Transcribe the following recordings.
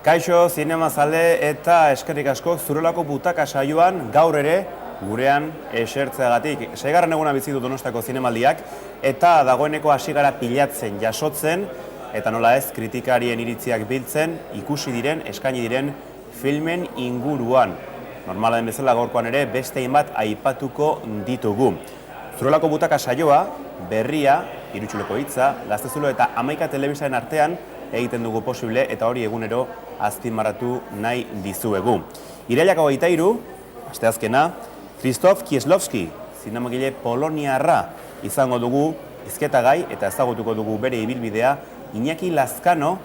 Kaixo, zinemazale eta eskerrik asko Zurolako Butaka saioan gaur ere gurean esertzeagatik. Seigarren eguna bizi du Donostiako zinemaldiak eta dagoeneko hasi gara pilatzen, jasotzen eta nola ez kritikarien iritziak biltzen, ikusi diren, eskaini diren filmen inguruan. Normala den bezala gaurkoan ere beste hainbat aipatuko ditugu. Zurolako Butaka saioa, berria, Irutsuleko hitza, Gaztezulo eta Hamaika telebistaren artean egiten dugu posible eta hori egunero azpimarratu nahi dizuegu. Irailak 23, asteazkena, Krzysztof Kieślowski, zinemagile poloniarra izango dugu hizketagai eta ezagutuko dugu bere ibilbidea Iñaki Lazkano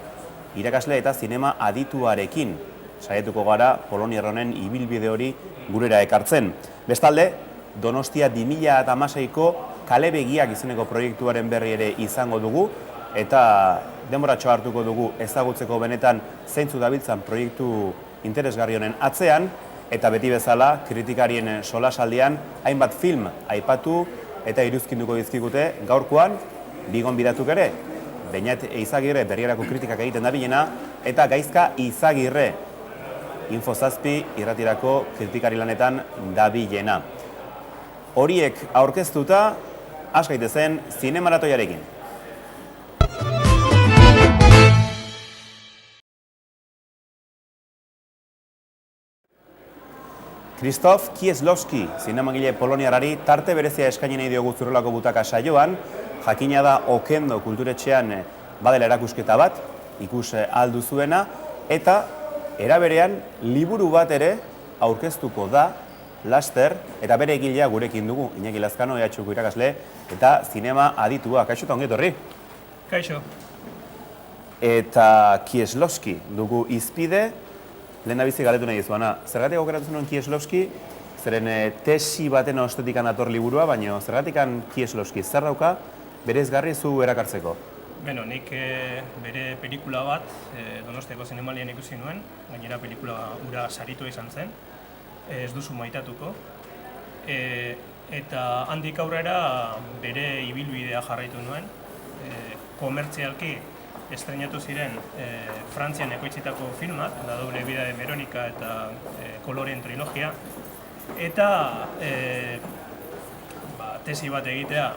irakasle eta zinema adituarekin. Saietuko gara poloniarronen ibilbide hori gurera ekartzen. Bestalde, Donostia 2016ko Kalebegiak izeneko proiektuaren berri ere izango dugu eta denboratxo hartuko dugu ezagutzeko benetan zeintzu dabiltzan proiektu interesgarri honen atzean eta beti bezala kritikarien solasaldian hainbat film aipatu eta iruzkinduko dizkigute gaurkoan bi gonbidatuk ere. Beñat Eizagirre berrierako kritikak egiten dabilena eta Gaizka Izagirre Info 7 irratirako kritikari lanetan dabilena. Horiek aurkeztuta, has gaitezen zinemaratoiarekin. Krzysztof Kieślowski, zinemagile poloniarrari tarte berezia eskaini nahi diogu Zurolako Butaka saioan, jakina da Okendo kulturetxean badela erakusketa bat, ikus alduzuena, eta eraberean liburu bat ere aurkeztuko da, laster, eta bere egilea gurekin dugu, Iñaki Lazkano, EHUko irakasle, eta zinema aditua. Kaixo eta ongi etorri? Kaixo. Eta Kieślowski dugu izpide, lehendabizi galetu nahi dizuana. Zergatik aukeratu zenuen Kieślowski, zeren tesi baten ostetikan ator liburua, baina zergatikan Kieślowski zer dauka berezgarri zu erakartzeko? Beno, nik bere pelikula bat Donostiako zinemaldian ikusi nuen, gainera pelikula ura saritua izan zen, ez duzu maitatuko. Eta handik aurrera bere ibilbidea jarraitu nuen, komertzialki estrenatu ziren Frantzian ekoitzitako filmak, La doble vida de Verónica eta Koloreen trilogia, eta tesi bat egitea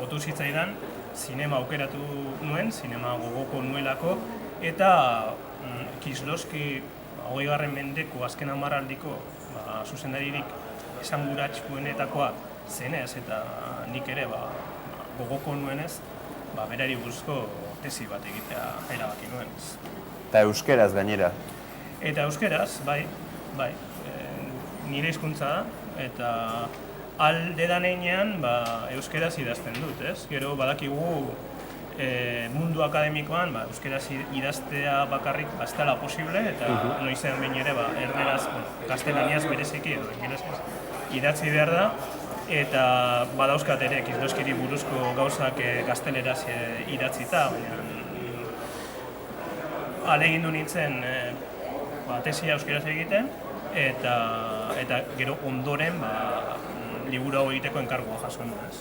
otu zitzaidan, zinema aukeratu nuen, zinema gogoko nuelako, eta Kieślowski 20. mendeko azken hamarraldiko zuzendaririk esanguratsuenetakoa zenez eta nik ere gogoko nuenez, berari buruzko tesi bat egitea erabaki nuen. Eta euskeraz gainera? Eta euskeraz, bai, nire hizkuntza da, eta alde daneinean euskeraz idazten dut, ez? Gero badakigu mundu akademikoan euskeraz idaztea bakarrik ez dela posible, eta noizean behin ere erderaz, gaztelaniaz bereziki edo ingelesez idatzi behar da, eta badauzkat ere Kieślowskiri buruzko gauzak gazteleraz idatzita, baina ahalegindu nintzen tesia euskeraz egiten, eta gero ondoren liburu hau egiteko enkargua jaso nuenez.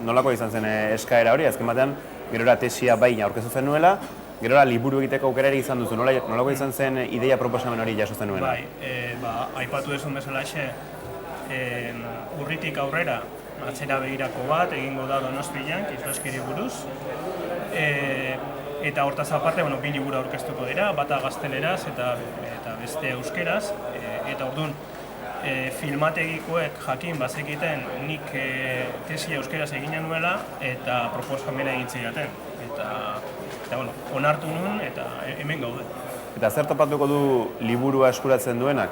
Nolako izan zen eskaera hori? Azken batean, gerora tesia baina aurkezu zen nuela, gerora liburu egiteko aukera ere izan duzu. Nolako izan zen ideia proposamen hori jaso zen nuela? Aipatu duzun bezala urritik aurrera atzera begirako bat egingo da Donostian, Kieślowskiri buruz. Eta hortaz aparte, bi liburu aurkeztuko dira, bata gazteleraz eta beste euskeraz. Eta orduan, filmategikoek jakin bazekiten nik tesia euskeraz eginen nuela eta proposamena egin zidaten. Eta onartu nuen eta hemen gaude. Eta zer topatuko du liburua eskuratzen duenak?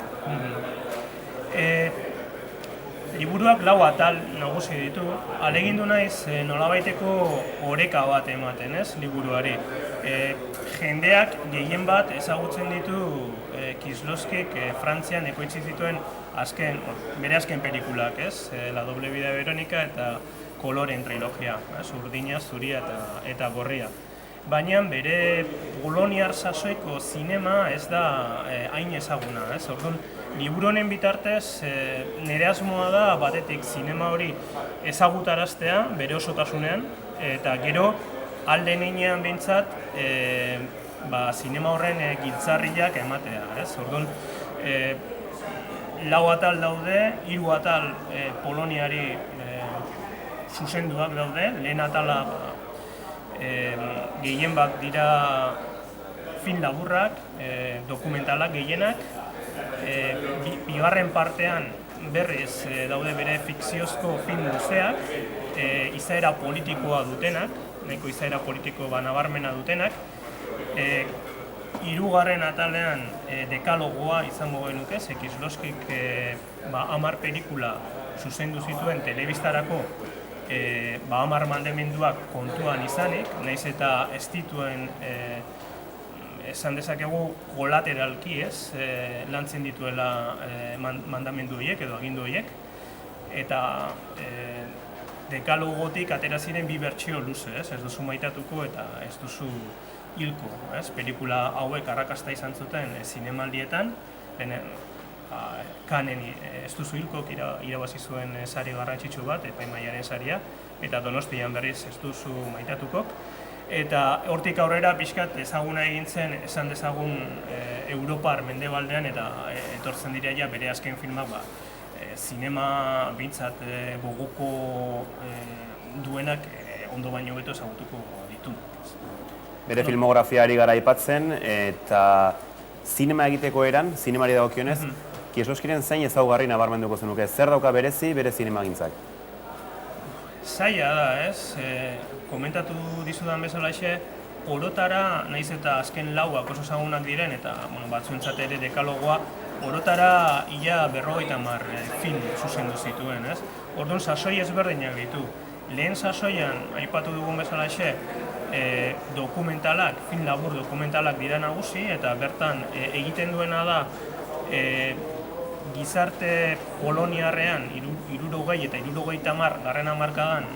Liburuak 4 atal nagusi ditu. Ahalegindu naiz nolabaiteko oreka bat ematen, ez, liburuari. Jendeak gehien bat ezagutzen ditu Kieślowskik Frantzian ekoitzi zituen bere azken pelikulak, ez? La doble vida de Verónica eta Koloreen trilogia, urdina, zuria eta gorria. Baina bere poloniar sasoiko zinema ez da hain ezaguna, ez? Orduan, liburu honen bitartez nire asmoa da batetik zinema hori ezagutaraztea bere osotasunean, eta gero alde neinean behintzat zinema horren giltzarriak ematea, ez? Orduan, 4 atal daude, 3 atal Poloniari zuzenduak daude, lehen atala gehien bat dira film laburrak, dokumentalak gehienak, bigarren partean berriz daude bere fikziozko film luzeak, izaera politikoa dutenak, nahiko izaera politiko nabarmena dutenak, 3. atalean dekalogoa izango genuke, ze Kieślowskik 10 pelikula zuzendu zituen telebistarako 10 mandamenduak kontuan izanik, nahiz eta ez dituen esan dezakegu kolateralki lantzen dituela mandamendu horiek edo agindu horiek, eta dekalogotik atera ziren 2 bertsio luze, ez duzu maitatuko eta ez duzu hilko. Pelikula hauek arrakasta izan zuten zinemaldietan, Kanen ez duzu hilkok irabazi zuen sari garrantzitsu bat, epaimahaiaren saria, eta Donostian berriz ez duzu maitatukok. Eta hortik aurrera pixkat ezaguna egin zen, esan dezagun Europar mendebaldean, eta etortzen dira bere azken filmak zinema bintzat gogoko duenak ondo baino beto ezagutuko ditu. Bere filmografiari gara aipatzen, eta zinema egiteko eran, zinemari dagokionez, Kieślowskiren zein ezaugarri nabarmenduko zenuke? Zer dauka berezi bere zinemagintzak? Zaila da, ez? Komentatu dizudan bezalaxe, orotara, nahiz eta azken lauak oso ezagunak diren, eta batzuentzat ere dekalogoa, orotara ia 50 film zuzendu zituen, ez? Orduan, sasoi ezberdinak ditu. Lehen sasoian, aipatu dugun bezalaxe, dokumentalak, film labur dokumentalak dira nagusi, eta bertan egiten duena da gizarte poloniarrean 60 eta 70 garren hamarkadan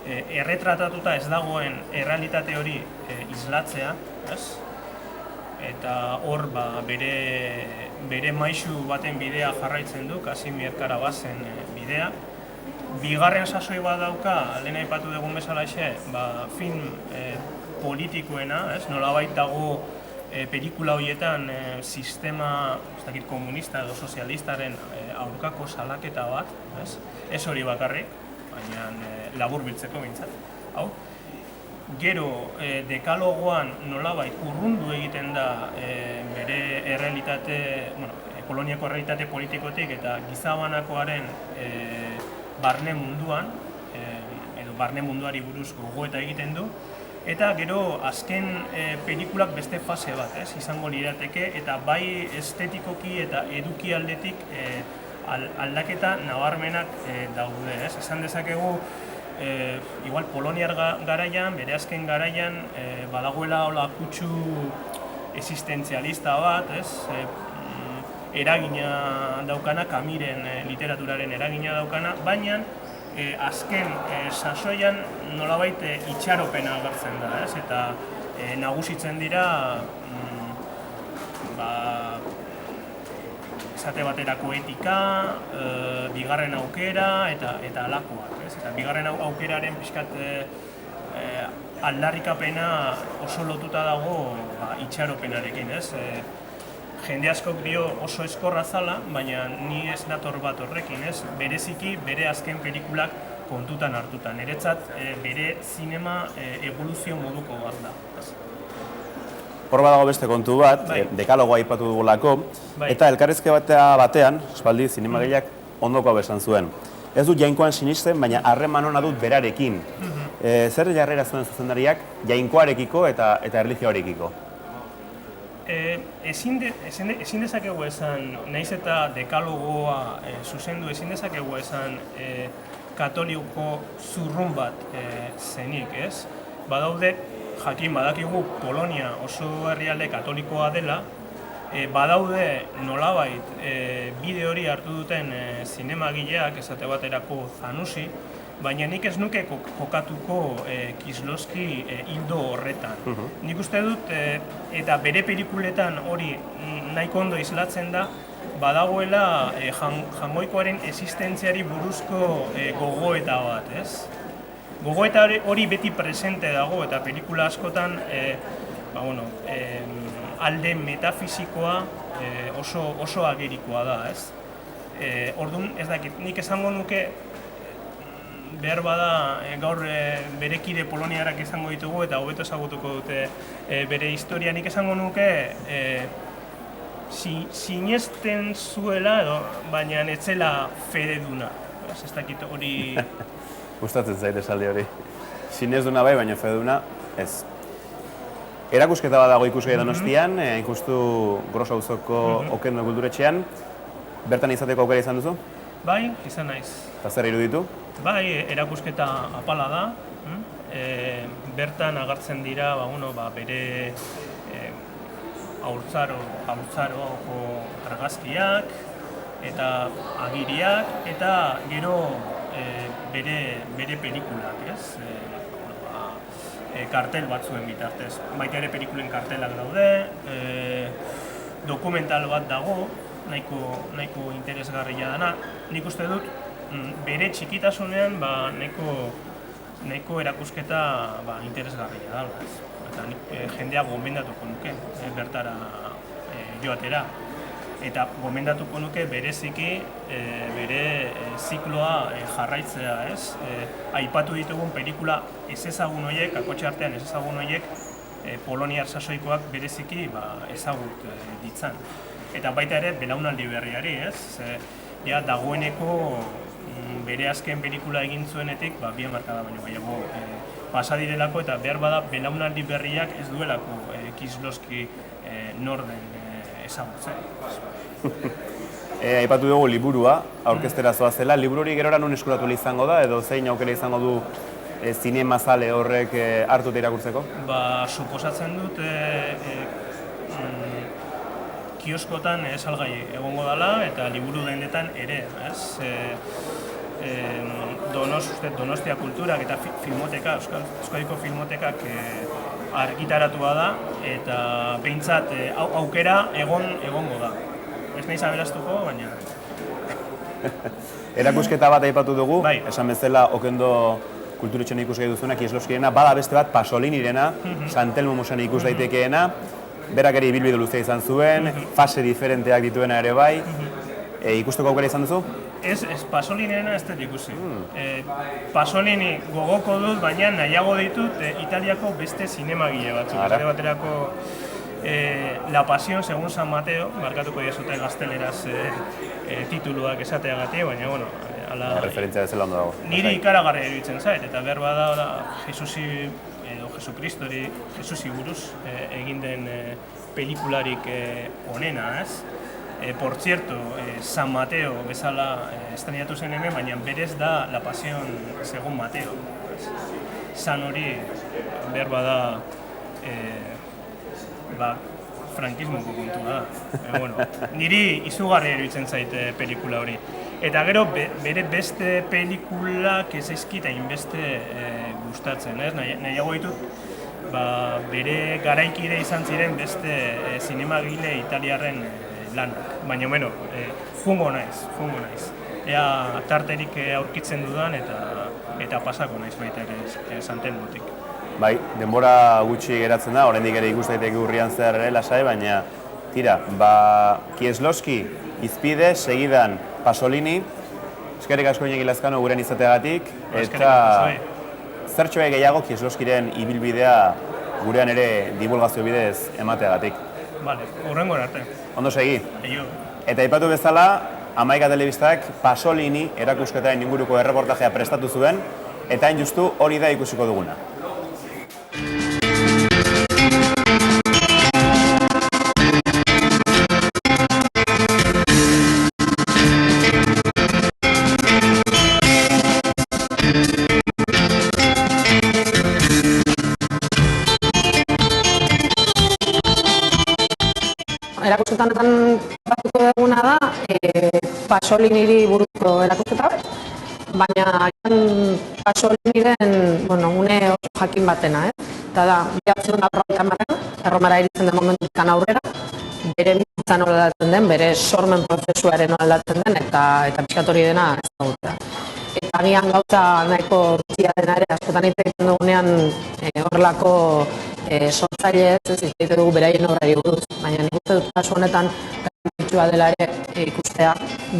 erretratatuta ez dagoen errealitate hori islatzea, ez? Eta hor bere maisu baten bidea jarraitzen du, Kazimir Karabasen bidea. Bigarren sasoi bat dauka, lehen aipatu dugun bezalaxe, film politikoena, nolabait dago pelikula horietan sistema komunista edo sozialistaren aurkako salaketa bat, ez hori bakarrik, baina labur biltzeko bintzat. Gero, dekalogoan nolabait urrundu egiten da bere errealitate, Poloniako errealitate politikotik eta gizabanakoaren barne munduan, edo barne munduari buruz gogoeta egiten du, eta gero azken pelikulak beste fase bat, izango lirateke, eta bai estetikoki eta eduki aldetik aldaketa nabarmenak daude, esan dezakegu, igual Poloniar garaian, bere azken garaian, badagoela hola kutsu existentzialista bat, eragina daukana, Camiren literaturaren eragina daukana, baina azken sasoian nolabait itxaropena agertzen da, eta nagusitzen dira esate baterako etika, bigarren aukera eta alakoak. Eta bigarren aukeraren pixkat aldarrikapena oso lotuta dago itxaropenarekin. Jende askok dio oso eskorra zala, baina ni ez dator bat horrekin, bereziki bere azken pelikulak kontutan hartuta. Niretzat bere zinema evoluzio moduko bat da. Hor badago beste kontu bat, dekalogoa aipatu dugulako, eta elkarrizke batean, espaldi, zinemagileak ondoko hau esan zuen. Ez dut jainkoan sinisten, baina harreman ona dut berarekin. Zer jarrera zuen zuzendariak jainkoarekiko eta erlijioarekiko? Ezin dezakegu esan, nahiz eta dekalogoa zuzendu, ezin dezakegu esan katoliko zurrun bat zenik, ez? Badaude, jakin badakigu Polonia oso herrialde katolikoa dela, badaude nolabait bide hori hartu duten zinemagileak, esate baterako Zanussi, baina nik ez nuke kokatuko Kieślowski hildo horretan. Nik uste dut, eta bere pelikuletan hori nahiko ondo islatzen da, badagoela jangoikoaren existentziari buruzko gogoeta bat, ez? Gogoeta hori beti presente dago, eta pelikula askotan alde metafisikoa oso agerikoa da, ez? Orduan, ez dakit, nik esango nuke behar bada gaur bere kide poloniarak izango ditugu eta hobeto ezagutuko dute bere historia, nik esango nuke sinesten zuela edo, baina ez zela fededuna. Ez dakit hori... Gustatzen zait esaldi hori. Sinesduna bai, baina fededuna ez. Erakusketa bat dago ikusgai Donostian, ikustu Gros auzoko Okendo kulturetxean. Bertan izateko aukera izan duzu? Bai, izan naiz. Eta zer iruditu? Bai, erakusketa apala da. Bertan agertzen dira bere haurtzaroko argazkiak eta agiriak eta gero bere pelikulak, ez? Kartel batzuen bitartez. Baita ere pelikulen kartelak daude, dokumental bat dago, nahiko interesgarria dana. Nik uste dut, bere txikitasunean nahiko erakusketa interesgarria da. Eta jendea gomendatuko nuke bertara joatera. Eta gomendatuko nuke bereziki bere zikloa jarraitzea, ez? Aipatu ditugun pelikula ezezagun horiek, kakotxe artean ezezagun horiek, poloniar sasoikoak bereziki ezagut ditzan. Eta baita ere belaunaldi berriari, ez? Ja, dagoeneko bere azken pelikula egin zuenetik, bi hamarkada baino gehiago pasa direlako eta behar bada belaunaldi berriak ez duelako Kieślowski nor den ezagutzen. Aipatu dugu liburua, aurkeztera zoazela. Liburu hori gerora non eskuratu izango da, edo zein aukera izango du zinemazale horrek hartu eta irakurtzeko? Suposatzen dut kioskotan salgai egongo dela eta liburu dendetan ere, ez? Donostia Kulturak eta Filmoteka, Euskadiko Filmotekak argitaratua da eta behintzat aukera egongo da. Ez nahi zabelaztuko, baina... Erakusketa bat aipatu dugu, esan bezala Okendo kulturetxean ikusgai duzuna, Kieślowskirena, bada beste bat Pasolinirena, Santelmo museoan ikus daitekeena, berak ere ibilbide luzea izan zuen, fase diferenteak dituena ere bai. Ikusteko aukera izan duzu? Ez, Pasolinirena ez dut ikusi. Pasolini gogoko dut, baina nahiago ditut Italiako beste zinemagile batzuk. Esate baterako La Pasión según San Mateo, markatuko diazute gazteleraz tituluak esateagatik, baina, bueno, referentzia bezala ondo dago. Niri ikaragarria iruditzen zait, eta behar bada Jesusi edo Jesusi buruz egin den pelikularik onena, ez? Por cierto, San Mateo bezala estrenatu zen hemen, baina berez da La Pasión según Mateo. San hori behar bada frankismoko kontua da. Niri izugarria iruditzen zait pelikula hori. Eta gero bere beste pelikulak ez zaizkit hainbeste gustatzen, ez? Nahiago ditut bere garaikide izan ziren beste zinemagile italiarren lanak. Baina, fungo naiz. Ea tarterik aurkitzen dudan eta pasako naiz baita ere Santelmotik. Bai, denbora gutxi geratzen da, oraindik ere ikus daiteke urrian zehar ere lasai, baina tira, Kieślowski izpide, segidan Pasolini, eskerrik asko Iñaki Lazkano gurean izateagatik, eta zertxo gehiago Kieślowskiren ibilbidea gurean ere divulgazio bidez emateagatik. Vale, hurrengo arte. Ondo segi. Eio. Eta aipatu bezala, Hamaika Telebistak Pasolini erakusketaren inguruko erreportajea prestatu zuen, eta hain justu hori da ikusiko duguna. Erakusketan batuko duguna da Pasoliniri buruzko erakusketa bat, baina Pasoliniren une oso jakin batena, eta da, 1950 Erromara iritzen den momentutik aurrera, bere bizitza nola aldatzen den, bere sormen prozesuaren nola aldatzen den, eta pixkat hori dena ezagutzea. Eta agian gauza nahiko bizia dena ere, askotan hitz egiten dugunean horrelako sortzaile ez egite dugu beraien obrari buruz, baina nik uste dut kasu honetan garrantzitsua dela ere ikustea,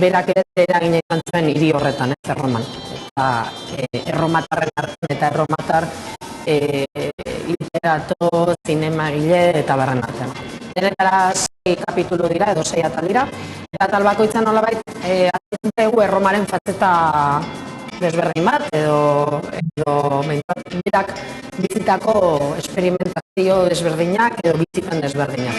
berak ere eragina izan zuen hiri horretan, Erroman. Eta erromatarren artean eta erromatar literato, zinemagile eta barren artean. Denetara 6 kapitulu dira, edo 6 atal dira, eta atal bakoitzan nolabait aztertzen Erromaren faceta desberdin bat, edo berak bizitako esperimentazio desberdinak edo bizipen desberdinak.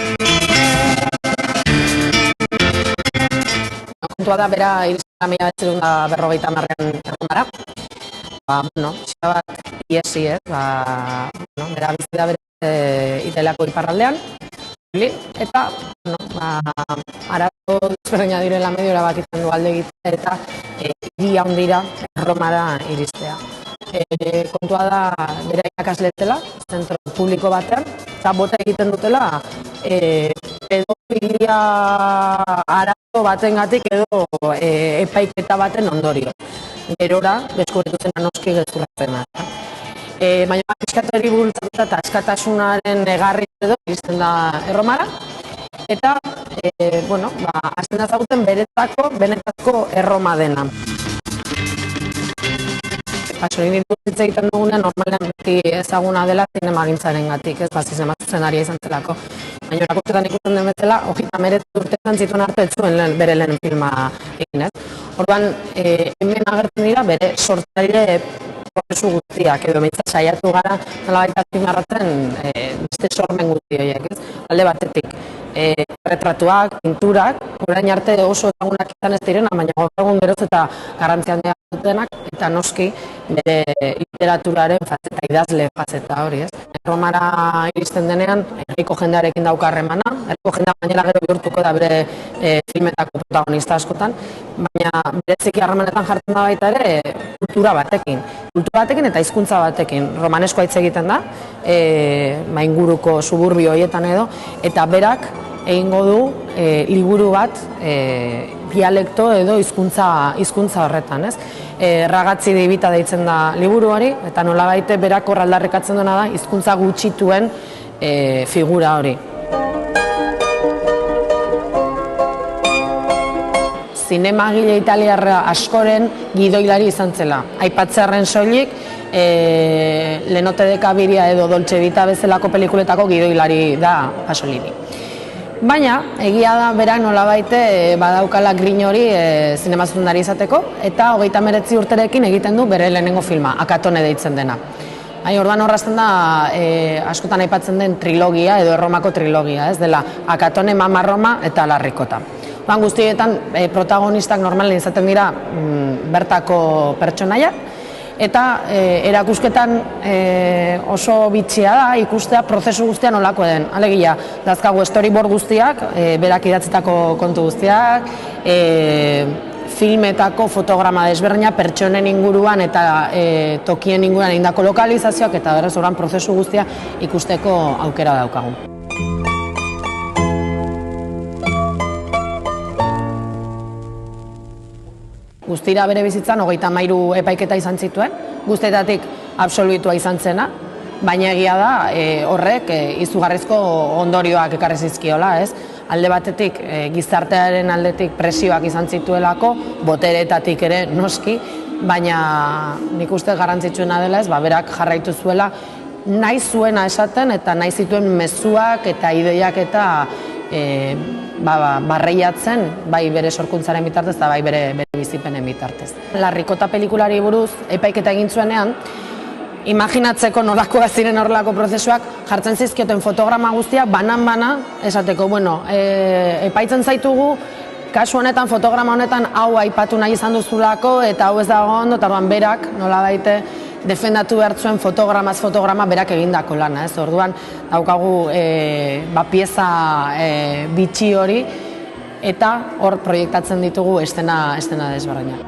Kontua da, bera iristen 1950 Erromara. Pixka bat iesi, bera bizi da bere Italiako iparraldean, eta arazo desberdina direla medio erabakitzen du alde egitea eta hiri handira Erromara iristea. Kontua da, bera irakasletzela, zentro publiko batean, eta bota egiten dutela pedofilia arazo batengatik edo epaiketa baten ondorio. Gerora, deskubritu zen noski gezurratzena. Baina pixkatuari bultzatuta eta askatasunaren egarri edo iristen da Erromara. Eta, hasten da zagutzen benetako Erroma dena. Pasolini hitz egiten dugunean normalean beti ezaguna dela zinemagintzaren gatik, ez zinema zuzenaria izan zelako. Baina erakustetan ikusten den bezala, 39 urtean zituen arte ez zuen bere lehen filma egin, ez? Orduan, hemen agertzen dira bere sortzaile prozesu guztiak, edo behintzat saiatu gara nolabait azpimarratzen beste sormen guzti horiek, ez? Alde batetik, retratuak, pinturak, orain arte oso ezagunak izan ez direna, baina gaur egun geroz eta garrantzi handia dutenak, eta noski bere literaturaren faceta, idazle faceta hori, ez? Erromara iristen denean, herriko jendearekin dauka harremana, herriko jendea gainera gero bihurtuko da bere filmetako protagonista askotan, baina bereziki harremanetan jartzen da baita ere kultura batekin eta hizkuntza batekin. Romaneskoa hitz egiten da, inguruko suburbio horietan edo, eta berak egingo du liburu bat dialekto edo hizkuntza horretan, ez? Ragazzi dibita deitzen da liburu hori, eta nolabait berak hor aldarrikatzen duena da hizkuntza gutxituen figura hori. Zinemagile italiarra askoren gidoilari izan zela. Aipatzearren soilik, Lenotte de Cabiria edo Dolce Vita bezalako pelikuletako gidoilari da Pasolini. Baina, egia da berak nolabait badaukala grin hori zinema zuzendari izateko, eta 39 urterekin egiten du bere lehenengo filma, Akatone deitzen dena. Orduan horrazten da, askotan aipatzen den trilogia edo Erromako trilogia, ez dela Akatone, Mama Roma eta La Ricota. Guztietan protagonistak normalen izaten dira bertako pertsonaiak, eta erakusketan oso bitxia da ikustea prozesu guztia nolako den. Alegia, dazkagu storyboard guztiak, berak idatzitako kontu guztiak, filmetako fotograma desberdina pertsonen inguruan eta tokien inguruan egindako lokalizazioak, eta berrez oran prozesu guztia ikusteko aukera daukagu. Guztira bere bizitzan 33 epaiketa izan zituen, guztietatik absolutua izan zena, baina egia da horrek izugarrizko ondorioak ekarri zizkiola, ez? Alde batetik gizartearen aldetik presioak izan zituelako, boteretatik ere noski, baina nik uste garrantzitsuena dela, ez? Berak jarraitu zuela nahi zuena esaten eta nahi zituen mezuak eta ideiak eta barreiatzen, bai bere sorkuntzaren bitartez eta bai bere bizipenen bitartez. La Ricota pelikulari buruz epaiketa egin zuenean, imaginatzeko nolakoa ziren horrelako prozesuak jartzen zizkioten fotograma guztiak banan-bana esateko, epaitzen zaitugu, kasu honetan, fotograma honetan hau aipatu nahi izan duzulako eta hau ez dago ondo, eta orduan berak nolabait defendatu behar zuen fotograma berak egindako lana, ez? Orduan daukagu pieza bitxi hori eta hor proiektatzen ditugu estena desberdinak.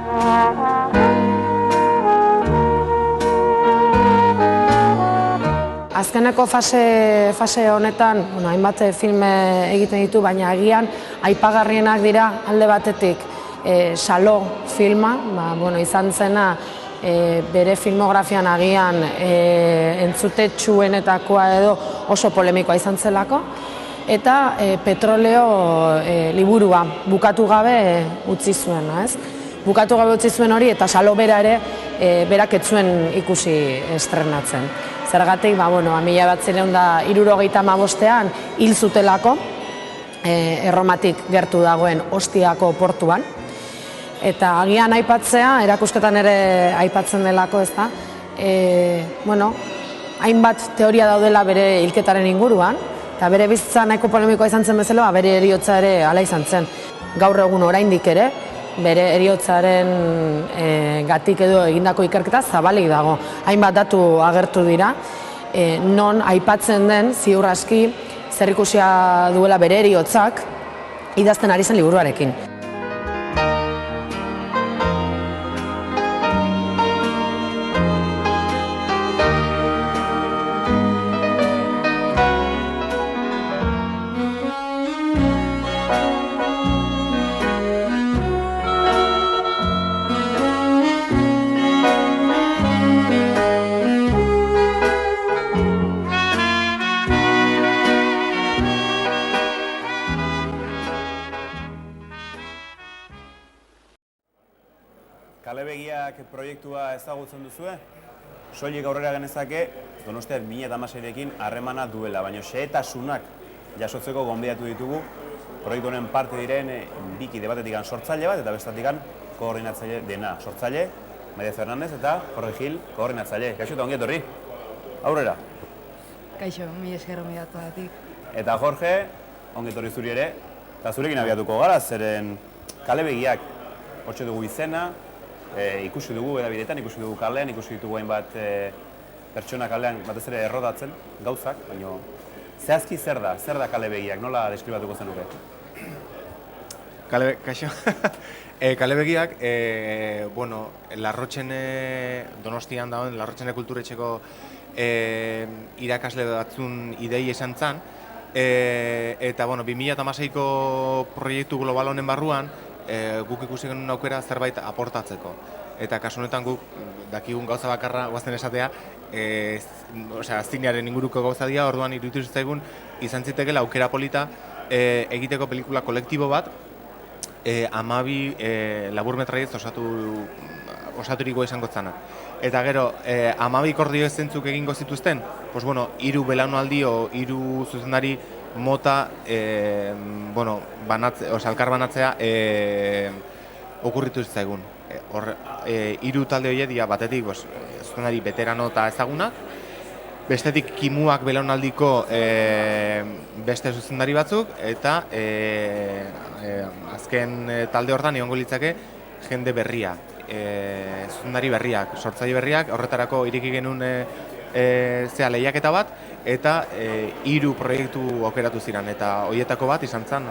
Azkeneko fase honetan, hainbat filme egiten ditu, baina agian aipagarrienak dira alde batetik Saló filma, izan zena bere filmografian agian entzutetsuenetakoa edo oso polemikoa izan zelako, eta petroleo liburua bukatu gabe utzi zuen, ez? Bukatu gabe utzi zuen hori eta Salo bera ere berak ez zuen ikusi estrenatzen. Zergatik, 1975ean hil zutelako Erromatik gertu dagoen Ostiako portuan. Eta agian aipatzea, erakusketan ere aipatzen delako, ez da, hainbat teoria daudela bere hilketaren inguruan, eta bere bizitza nahiko polemikoa izan zen bezala, bere heriotza ere hala izan zen. Gaur egun oraindik ere, bere heriotzaren gatik edo egindako ikerketa zabalik dago. Hainbat datu agertu dira, non aipatzen den ziur aski zerikusia duela bere heriotzak idazten ari zen liburuarekin. Kalebegiak proiektua ezagutzen duzue? Soilik aurrera genezake, Donostiak 2016ekin harremana duela, baina xehetasunak jasotzeko gonbidatu ditugu proiektu honen parte diren bi kide batetik sortzaile bat eta bestetik koordinatzaile dena. Sortzaile, Maria Fernandez eta Jorge Gil, koordinatzaile. Kaixo eta ongi etorri. Aurrera. Kaixo, mi esker gonbidatuagatik. Eta Jorge, ongi etorri zuri ere, eta zurekin abiatuko gara, zeren Kalebegiak hortxe dugu izena, ikusi dugu edabideetan, ikusi dugu kalean, ikusi ditugu hainbat pertsona kalean batez ere errodatzen gauzak, baina zehazki zer da Kalebegiak, nola deskribatuko zenuke? Kaixo. Kalebegiak, Larrotxen Donostian dagoen Larrotxene kulturetxeko irakasle batzun idei esan zan, eta 2016ko proiektu global honen barruan guk ikusi genuen aukera zerbait aportatzeko. Eta kasu honetan guk dakigun gauza bakarra guazten esatea, zinearen inguruko gauza dira, orduan iruditu zitzaigun izan zitekela aukera polita egiteko pelikula kolektibo bat, 12 laburmetraiez osaturiko izango zana. Eta gero, 12 kordio zentzuk egingo zituzten, 3 belaunaldi o 3 zuzendari mota elkar banatzea okurritu zitzaigun. 3 talde horiek dira batetik zuzendari veterano eta ezagunak, bestetik kimuak belaunaldiko beste zuzendari batzuk, eta azken talde hortan egongo litzake jende berria, zuzendari berriak, sortzaile berriak, horretarako ireki genuen lehiaketa bat, eta 3 proiektu aukeratu ziren, eta horietako bat izan zen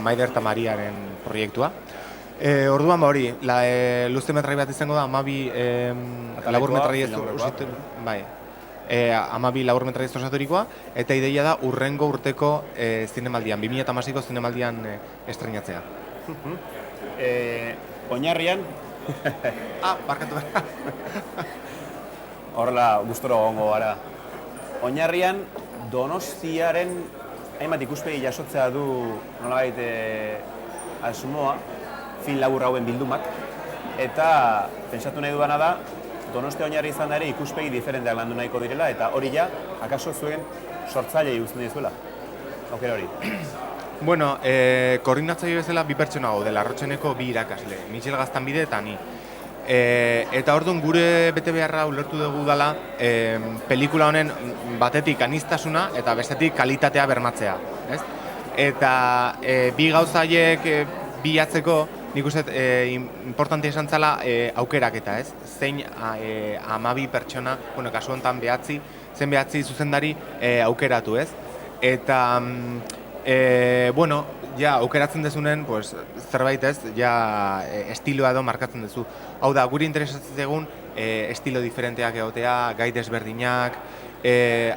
Maider eta Mariaren proiektua. Orduan hori, luztemetrai bat izango da, 12 laburmetraiez osaturikoa, eta ideia da urrengo urteko zinemaldian, 2016ko zinemaldian estreinatzea. Oinarrian? Barkatu behar. Horrela, gustoro gongo gara. Oinarrian, Donostiaren hainbat ikuspegi jasotzea du nolabait asmoa, film labur hauen bildumak, eta pentsatu nahi duana da, Donostia oinarri izan da ere ikuspegi diferenteak landu nahiko direla, eta hori ja, akaso zuen sortzailei uzten dizuela, aukera hori. Koordinatzaile bezala 2 pertsona gaude, Larrotxeneko 2 irakasle, Michel Gaztanbide eta ni. Eta orduan gure bete beharra ulertu dugu dela pelikula honen batetik aniztasuna eta bestetik kalitatea bermatzea. Eta 2 gauza haiek bilatzeko nik uste importante esan zela aukeraketa, ez? Zein 12 pertsona, kasu honetan 9 zuzendari aukeratu, ez? Eta, ja aukeratzen dezunen, pues, zerbait ez, ja estiloa edo markatzen duzu. Hau da, guri interesatzen egun estilo diferenteak egotea, gai desberdinak,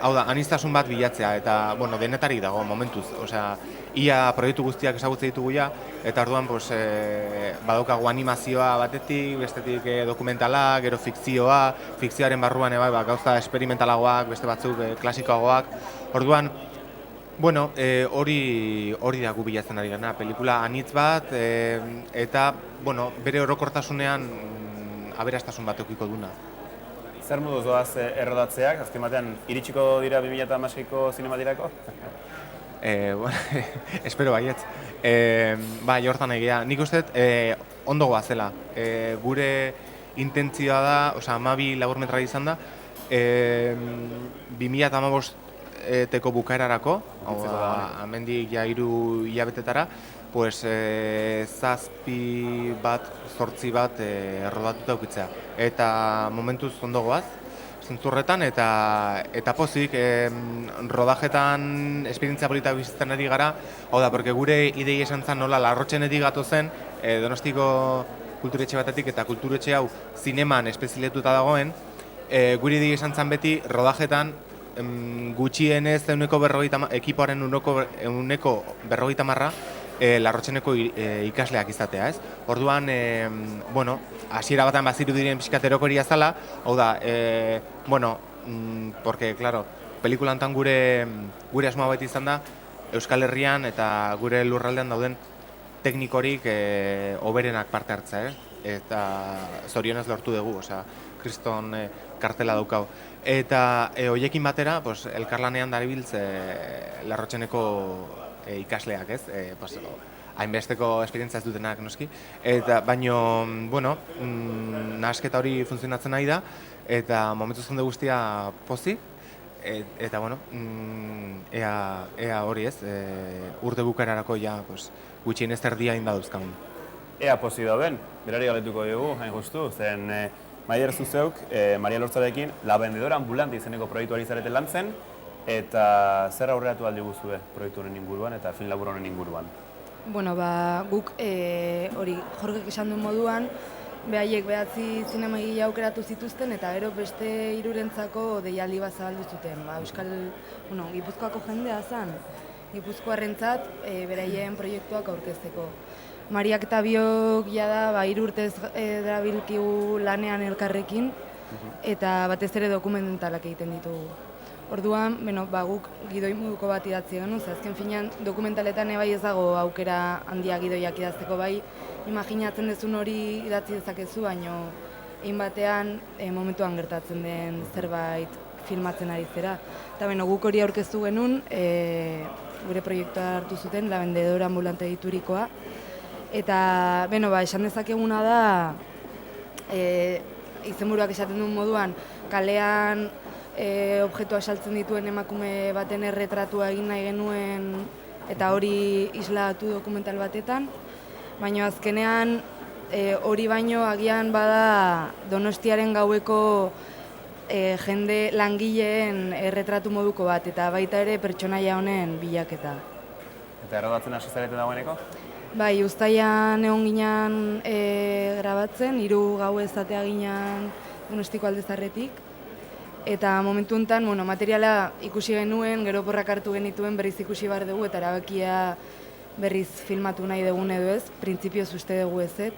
hau da, aniztasun bat bilatzea, eta, bueno, denetarik dago momentuz, osea, ia proiektu guztiak ezagutze ditugu ja, eta orduan, pues, badaukagu animazioa batetik, bestetik dokumentala, gero fikzioaren barruan gauza esperimentalagoak, beste batzuk klasikoagoak, orduan, bueno, hori da gu bilatzen ari gana, pelikula anitz bat, eta, bueno, bere orokortasunean aberastasun bat eukiko duna. Zer moduz doaz errodatzeak, azken batean iritsiko dira 2016ko zinemaldirako? Bueno, espero baietz. Bai, hortan egia. Nik uste ondo goazela. Gure intentzioa da, osea, 12 laburmetra izan da, 2015 bukaerarako, hemendik ja 3 hilabetetara, pues 7 bat, 8 bat rodatuta ukitzea. Eta momentuz ondo goaz, zentzurretan, eta pozik, rodajetan esperientzia polita bizitzen ari gara, hau da, porque gure idei esan zen nola Larrotxenetik gatozen, Donostiko kulturetxe batetik, eta kulturetxe hau zineman espezialetuta dagoen, gure idei esan zen beti rodajetan gutxienez ekipoaren euneko 50% Larrotxeneko ikasleak izatea, ez? Orduan, bueno, hasiera batan baziru diren pixkat erokoria zala, hau da, bueno, porque, claro, pelikula hontan gure asmoa beti izan da, Euskal Herrian eta gure lurraldean dauden teknikorik hoberenak parte hartza, eta zorionez lortu dugu, osea, kriston kartela daukau. Eta hoiekin batera, pues, elkarlanean darabiltz Larrotxeneko ikasleak, ez? Hainbesteko esperientzia ez dutenak, noski. Eta, baino, bueno, nahasketa hori funtzionatzen nahi da, eta momentuz jende guztia pozik, eta, bueno, ea hori ez, urte bukaerarako ja, pues, gutxienez erdia inda dauzkagun. Ea pozik dauden, berari galetuko dugu, hain justu, zen Maider zuzeuk, Maria Lortzarekin, La Vendedora Ambulante izeneko proiektuari zarete lantzen, eta zer aurreratu aldi guzue proiektu honen inguruan eta film labur honen inguruan? Bueno, guk hori Jorgek esan duen moduan, behaiek 9 zinemagile aukeratu zituzten eta gero beste 3rentzako deialdi bat zabaldu zuten. Gipuzkoako jendea zen, Gipuzkoarrentzat beraien proiektuak aurkezteko. Mariak eta biok jada 3 urtez darabilkigu lanean elkarrekin eta batez ere dokumentalak egiten ditugu. Orduan, guk gidoi moduko bat idatzi genuen, azken finean dokumentaletan bai ez dago aukera handia gidoiak idazteko, bai imaginatzen dezun hori idatzi dezakezu, baino egin batean momentuan gertatzen den zerbait filmatzen ari zera. Eta guk hori aurkeztu genuen, gure proiektua hartu zuten, La Vendedora Ambulante diturikoa. Eta, esan dezakeguna da, izenburuak esaten duen moduan, kalean objektua saltzen dituen emakume baten erretratua egin nahi genuen eta hori islatu dokumental batetan, baina azkenean hori baino agian bada Donostiaren gaueko jende langileen erretratu moduko bat eta baita ere pertsonaia honen bilaketa. Eta errodatzen hasi zarete dagoeneko? Bai, uztailan egon ginen grabatzen, 3 gau ezatea ginen Donostiko aldezarretik. Eta momentu honetan, materiala ikusi genuen, gero porrak hartu genituen berriz ikusi behar dugu eta erabakia berriz filmatu nahi dugun edo ez, printzipioz uste dugu ez.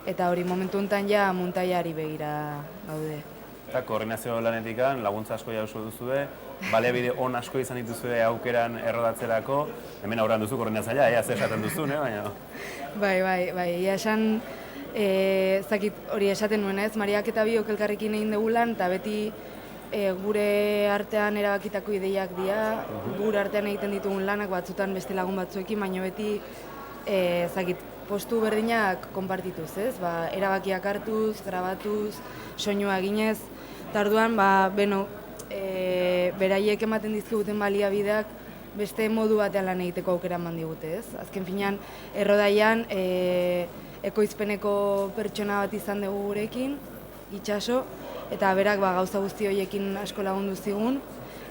Eta hori momentu honetan ja muntaiari begira gaude. Eta koordinazio lanetikan laguntza asko jauzu duzue, baliabide on asko izan dituzue aukeran errodatzerako, hemen aurrean duzu koordinatzailea, ea zer esaten duzun, baina... Bai, ia esan, zakit hori esaten nuen ez, Mariak eta biok elkarrekin egin dugu lan, eta beti gure artean erabakitako ideiak dira, gure artean egiten ditugun lanak batzutan beste lagun batzuekin, baina beti postu berdinak konpartituz, ez? Erabakiak hartuz, grabatuz, soinua eginez, eta orduan, beraiek ematen dizkiguten baliabideak beste modu batean lan egiteko aukera eman digute, ez? Azken finean, errodaian ekoizpeneko pertsona bat izan dugu gurekin, itxaso, eta berak gauza guzti horiekin asko lagundu zigun,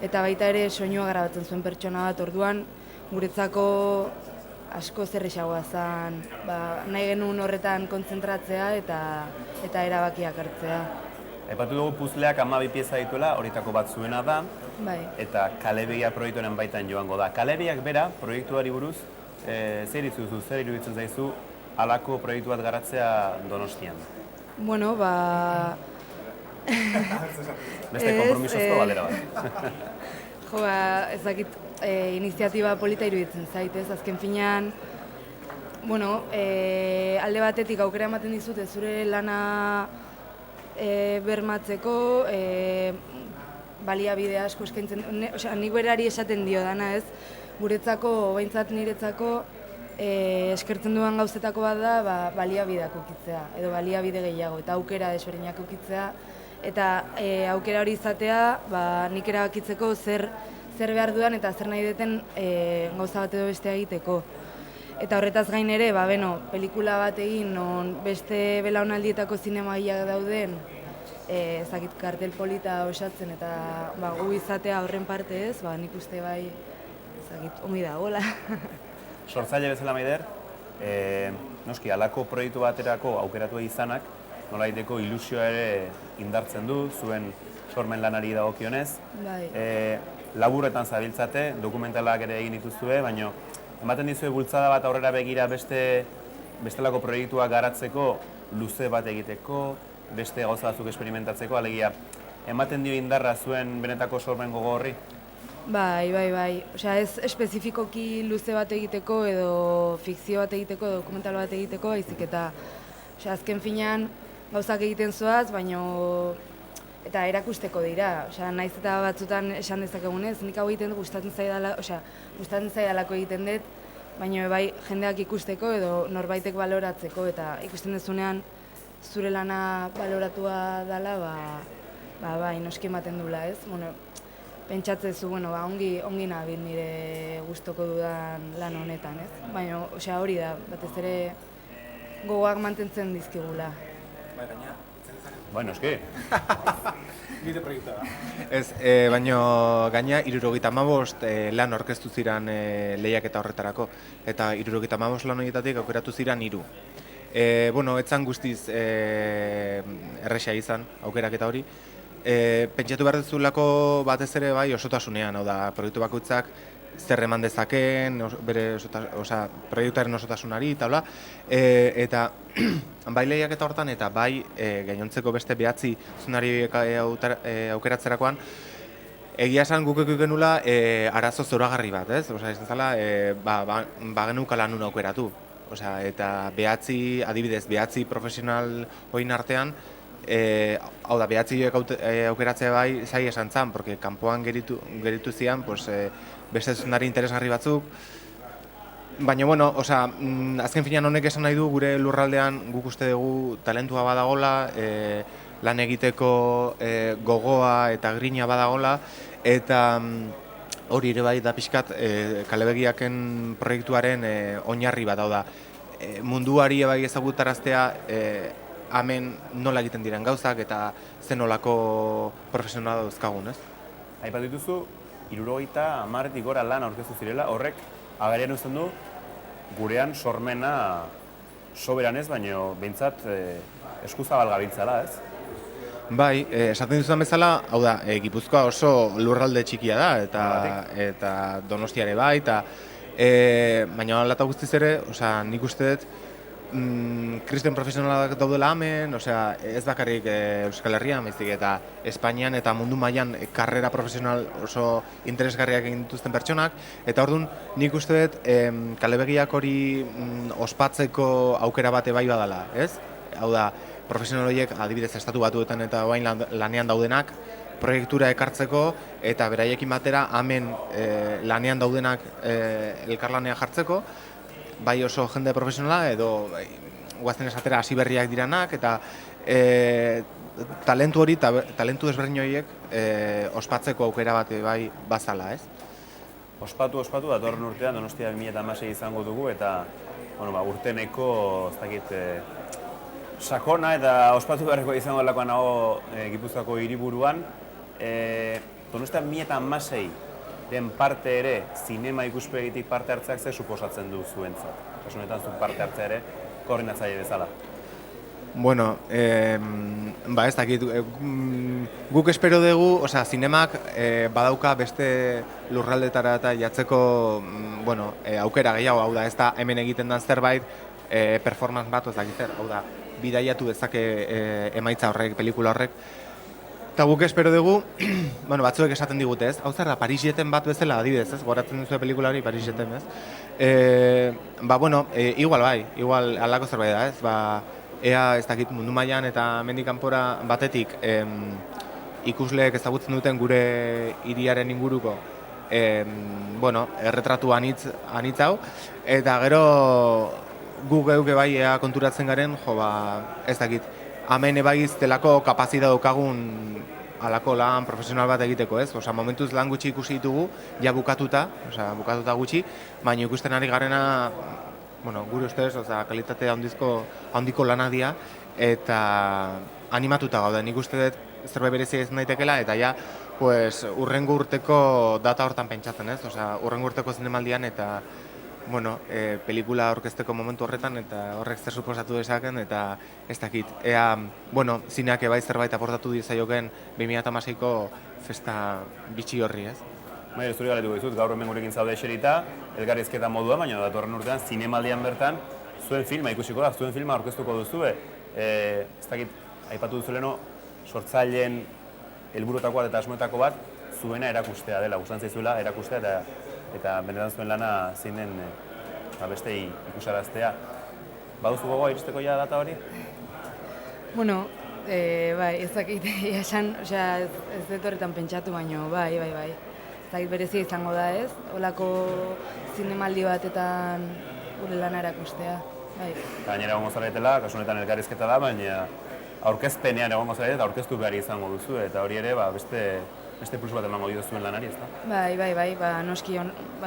eta baita ere soinua grabatzen zuen pertsona bat, orduan guretzako asko zerrexagoa zen, nahi genuen horretan kontzentratzea eta erabakiak hartzea. Aipatu dugu puzleak 12 pieza dituela, horietako bat zuena da, Bai. eta Kalebegia proiektuaren baitan joango da. Kalebegiak bera, proiektuari buruz, zer iruditzen zaizu halako proiektu bat garatzea Donostian? Bueno, Beste konpromisozko galdera bat. Jo, ez dakit, iniziatiba polita iruditzen zaitez, azken finean, bueno, alde batetik aukera ematen dizute zure lana bermatzeko, baliabide asko eskaintzen, nik berari esaten dio dana ez, guretzako, behintzat niretzako, eskertzen duan gauzetako bat da baliabideak ukitzea, edo baliabide gehiago, eta aukera desberdinak ukitzea, eta aukera hori izatea, nik erabakitzeko zer behar dudan eta zer nahi deten gauza bat edo bestea egiteko. Eta horretaz gain ere, pelikula bat egin, non beste belaunaldietako zinemagiak dauden, ezakit kartel polita osatzen eta gu izatea horren parte ez, nik uste bai, ezakit, ongi dagoela. Sortzaile bezala Maider, noski, halako proiektu baterako aukeratu izanak, nolaiteko ilusioa ere indartzen du, zuen sormen lanari dagokionez. Bai. Laburretan zabiltzate, dokumentalak ere egin dituzue, baina ematen dizue bultzada bat aurrera begira bestelako proiektuak garatzeko, luze bat egiteko, beste gauza batzuk esperimentatzeko, alegia, ematen dio indarra zuen benetako sormen gogo horri? Bai. Osea, ez espezifikoki luze bat egiteko edo fikzio bat egiteko, dokumental bat egiteko, baizik eta azken finean gauzak egiten zoaz, eta erakusteko dira. Osea, naiz eta batzutan esan dezakegunez, nik hau egiten gustatzen zaidalako egiten dut, baina bai jendeak ikusteko edo norbaitek baloratzeko, eta ikusten dezunean zure lana baloratua dela, bai, noski ematen dula, ez? Pentsatzezu, ongi nabil nire gustoko dudan lan honetan, ez? Baina, hori da, batez ere gogoak mantentzen dizkigula. Bai, gaina, Bueno, eski. Bide proiektua da. Ez, baina gaina 75 lan orkestu ziren lehiaketa horretarako, eta 75 lan horietatik aukeratu ziren 3. Etzan guztiz erresa izan aukeraketa hori. Pentsatu behar duzulako batez ere bai osotasunean, hau da, proiektu bakoitzak zer eman dezakeen, proiektuaren osotasunari, eta bai lehiaketa hortan eta bai gainontzeko beste 9 zunari aukeratzerakoan, egia esan guk genula arazo zoragarri bat, ez? Izan zela, genuka lanun aukeratu. Eta adibidez, 9 profesional hoin artean, hau da, 9 aukeratzea bai zai esan zan, porque kanpoan geritu zian, beste zunari interesgarri batzuk. Baina, azken finean honek esan nahi du, gure lurraldean guk uste dugu talentua badagola, lan egiteko gogoa eta grina badagola, eta hori ere bai da pixkat Kalebegiaken proiektuaren oinarri bat, hau da, munduari bai ezagutaraztea hemen nola egiten diren gauzak eta zen nolako profesionala dauzkagun, ez? Aipatu dituzu, 70 gora lan aurkeztu zirela, horrek agerian uzten du gurean sormena soberanez, baina behintzat eskuzabal gabiltzala, ez? Bai, esaten duzuen bezala, hau da, Gipuzkoa oso lurralde txikia da, eta Donostiare bai, baina alata guztiz ere, nik uste dut, kristen profesionalak daudela hemen, ez bakarrik Euskal Herrian, baizik eta Espainian eta mundu mailan karrera profesional oso interesgarriak egin dituzten pertsonak, eta orduan nik uste dut Kalebegiak hori ospatzeko aukera bate bai badala, ez? Hau da, profesional horiek adibidez estatu batuetan eta orain lanean daudenak proiektura ekartzeko eta beraiekin batera hemen lanean daudenak elkarlanean jartzeko, bai oso jende profesionala edo guazten esatera hasi berriak diranak eta talentu hori eta talentu desberdin horiek ospatzeko aukera bat bai bazala, ez? Ospatu, datorren urtean Donostia 2016 izango dugu eta urteneko, ez dakit, sakona eta ospatu beharreko izango delakoan nago Gipuzkoako hiriburuan. Donostia 2016 den parte ere, zinema ikuspegitik parte hartzeak ze suposatzen du zuentzat? Kasu honetan, zu parte hartzea ere koordinatzaile bezala. Bueno, ba ez dakit, guk espero dugu, osea, zinemak badauka beste lurraldetara eta jatzeko, bueno, aukera gehiago, hau da, ez da hemen egiten den zerbait, performance bat, ez dakit zer, hau da, bidaiatu dezake emaitza horrek, pelikula horrek. Eta guk espero dugu, bueno, batzuek esaten digute, ez? Hau zer da, Paris jeten bat bezala, adibidez, ez? Goratzen duzue pelikula hori, Paris jeten, ez? Ba, bueno, igual bai, igual alako zerbait da, ez? Ba, ea ez dakit mundu mailan eta hemendik kanpora batetik ikusleek ezagutzen duten gure hiriaren inguruko bueno, erretratu anitz hau, eta gero gu geuke bai ea konturatzen garen, jo ba, ez dakit, hemen ebaiz delako kapazita daukagun alako lan profesional bat egiteko, ez? Osea, momentuz lan gutxi ikusi ditugu, ja bukatuta bukatuta gutxi, baina ikusten ari garena, bueno, gure ustez, osea, kalitate handiko lana dira, eta animatuta gaude, nik uste dut zerbait berezia izan daitekela, eta ja, pues, urrengo urteko data hortan pentsatzen, ez? Osea, urrengo urteko zinemaldian, eta, bueno, pelikula aurkezteko momentu horretan, eta horrek zer suposatu dezaken, eta ez dakit. Ea, bueno, zineak ebai zerbait aportatu dizaioken 2016ko festa bitxi horri, ez? Maider, zuri galetuko dizut, gaur hemen gurekin zaude eserita, elkarrizketa modua, baina datorren urtean zinemaldian bertan zuen filma ikusiko da, zuen filma aurkeztuko duzue. Ez dakit, aipatu duzuleno, sortzaileen helburuetakoa eta asmoetako bat zuena erakustea dela, gustatzen zaizuela erakustea eta benetan zuen lana zein den bestei ikusaraztea. Baduzu gogoa iristeko ja data hori? Bueno, bai, ez dakit, esan, osea, ez dut horretan pentsatu, baino, bai. Ez dakit berezia izango da, ez? Olako zinemaldi batetan gure lana erakustea, bai. Gainera egongo zaretela, kasu honetan elkarrizketa da, baina aurkezpenean egongo zarete eta aurkeztu behar izango duzu, eta hori ere beste plus bat emango dio zuen lanari, ezta? Bai, noski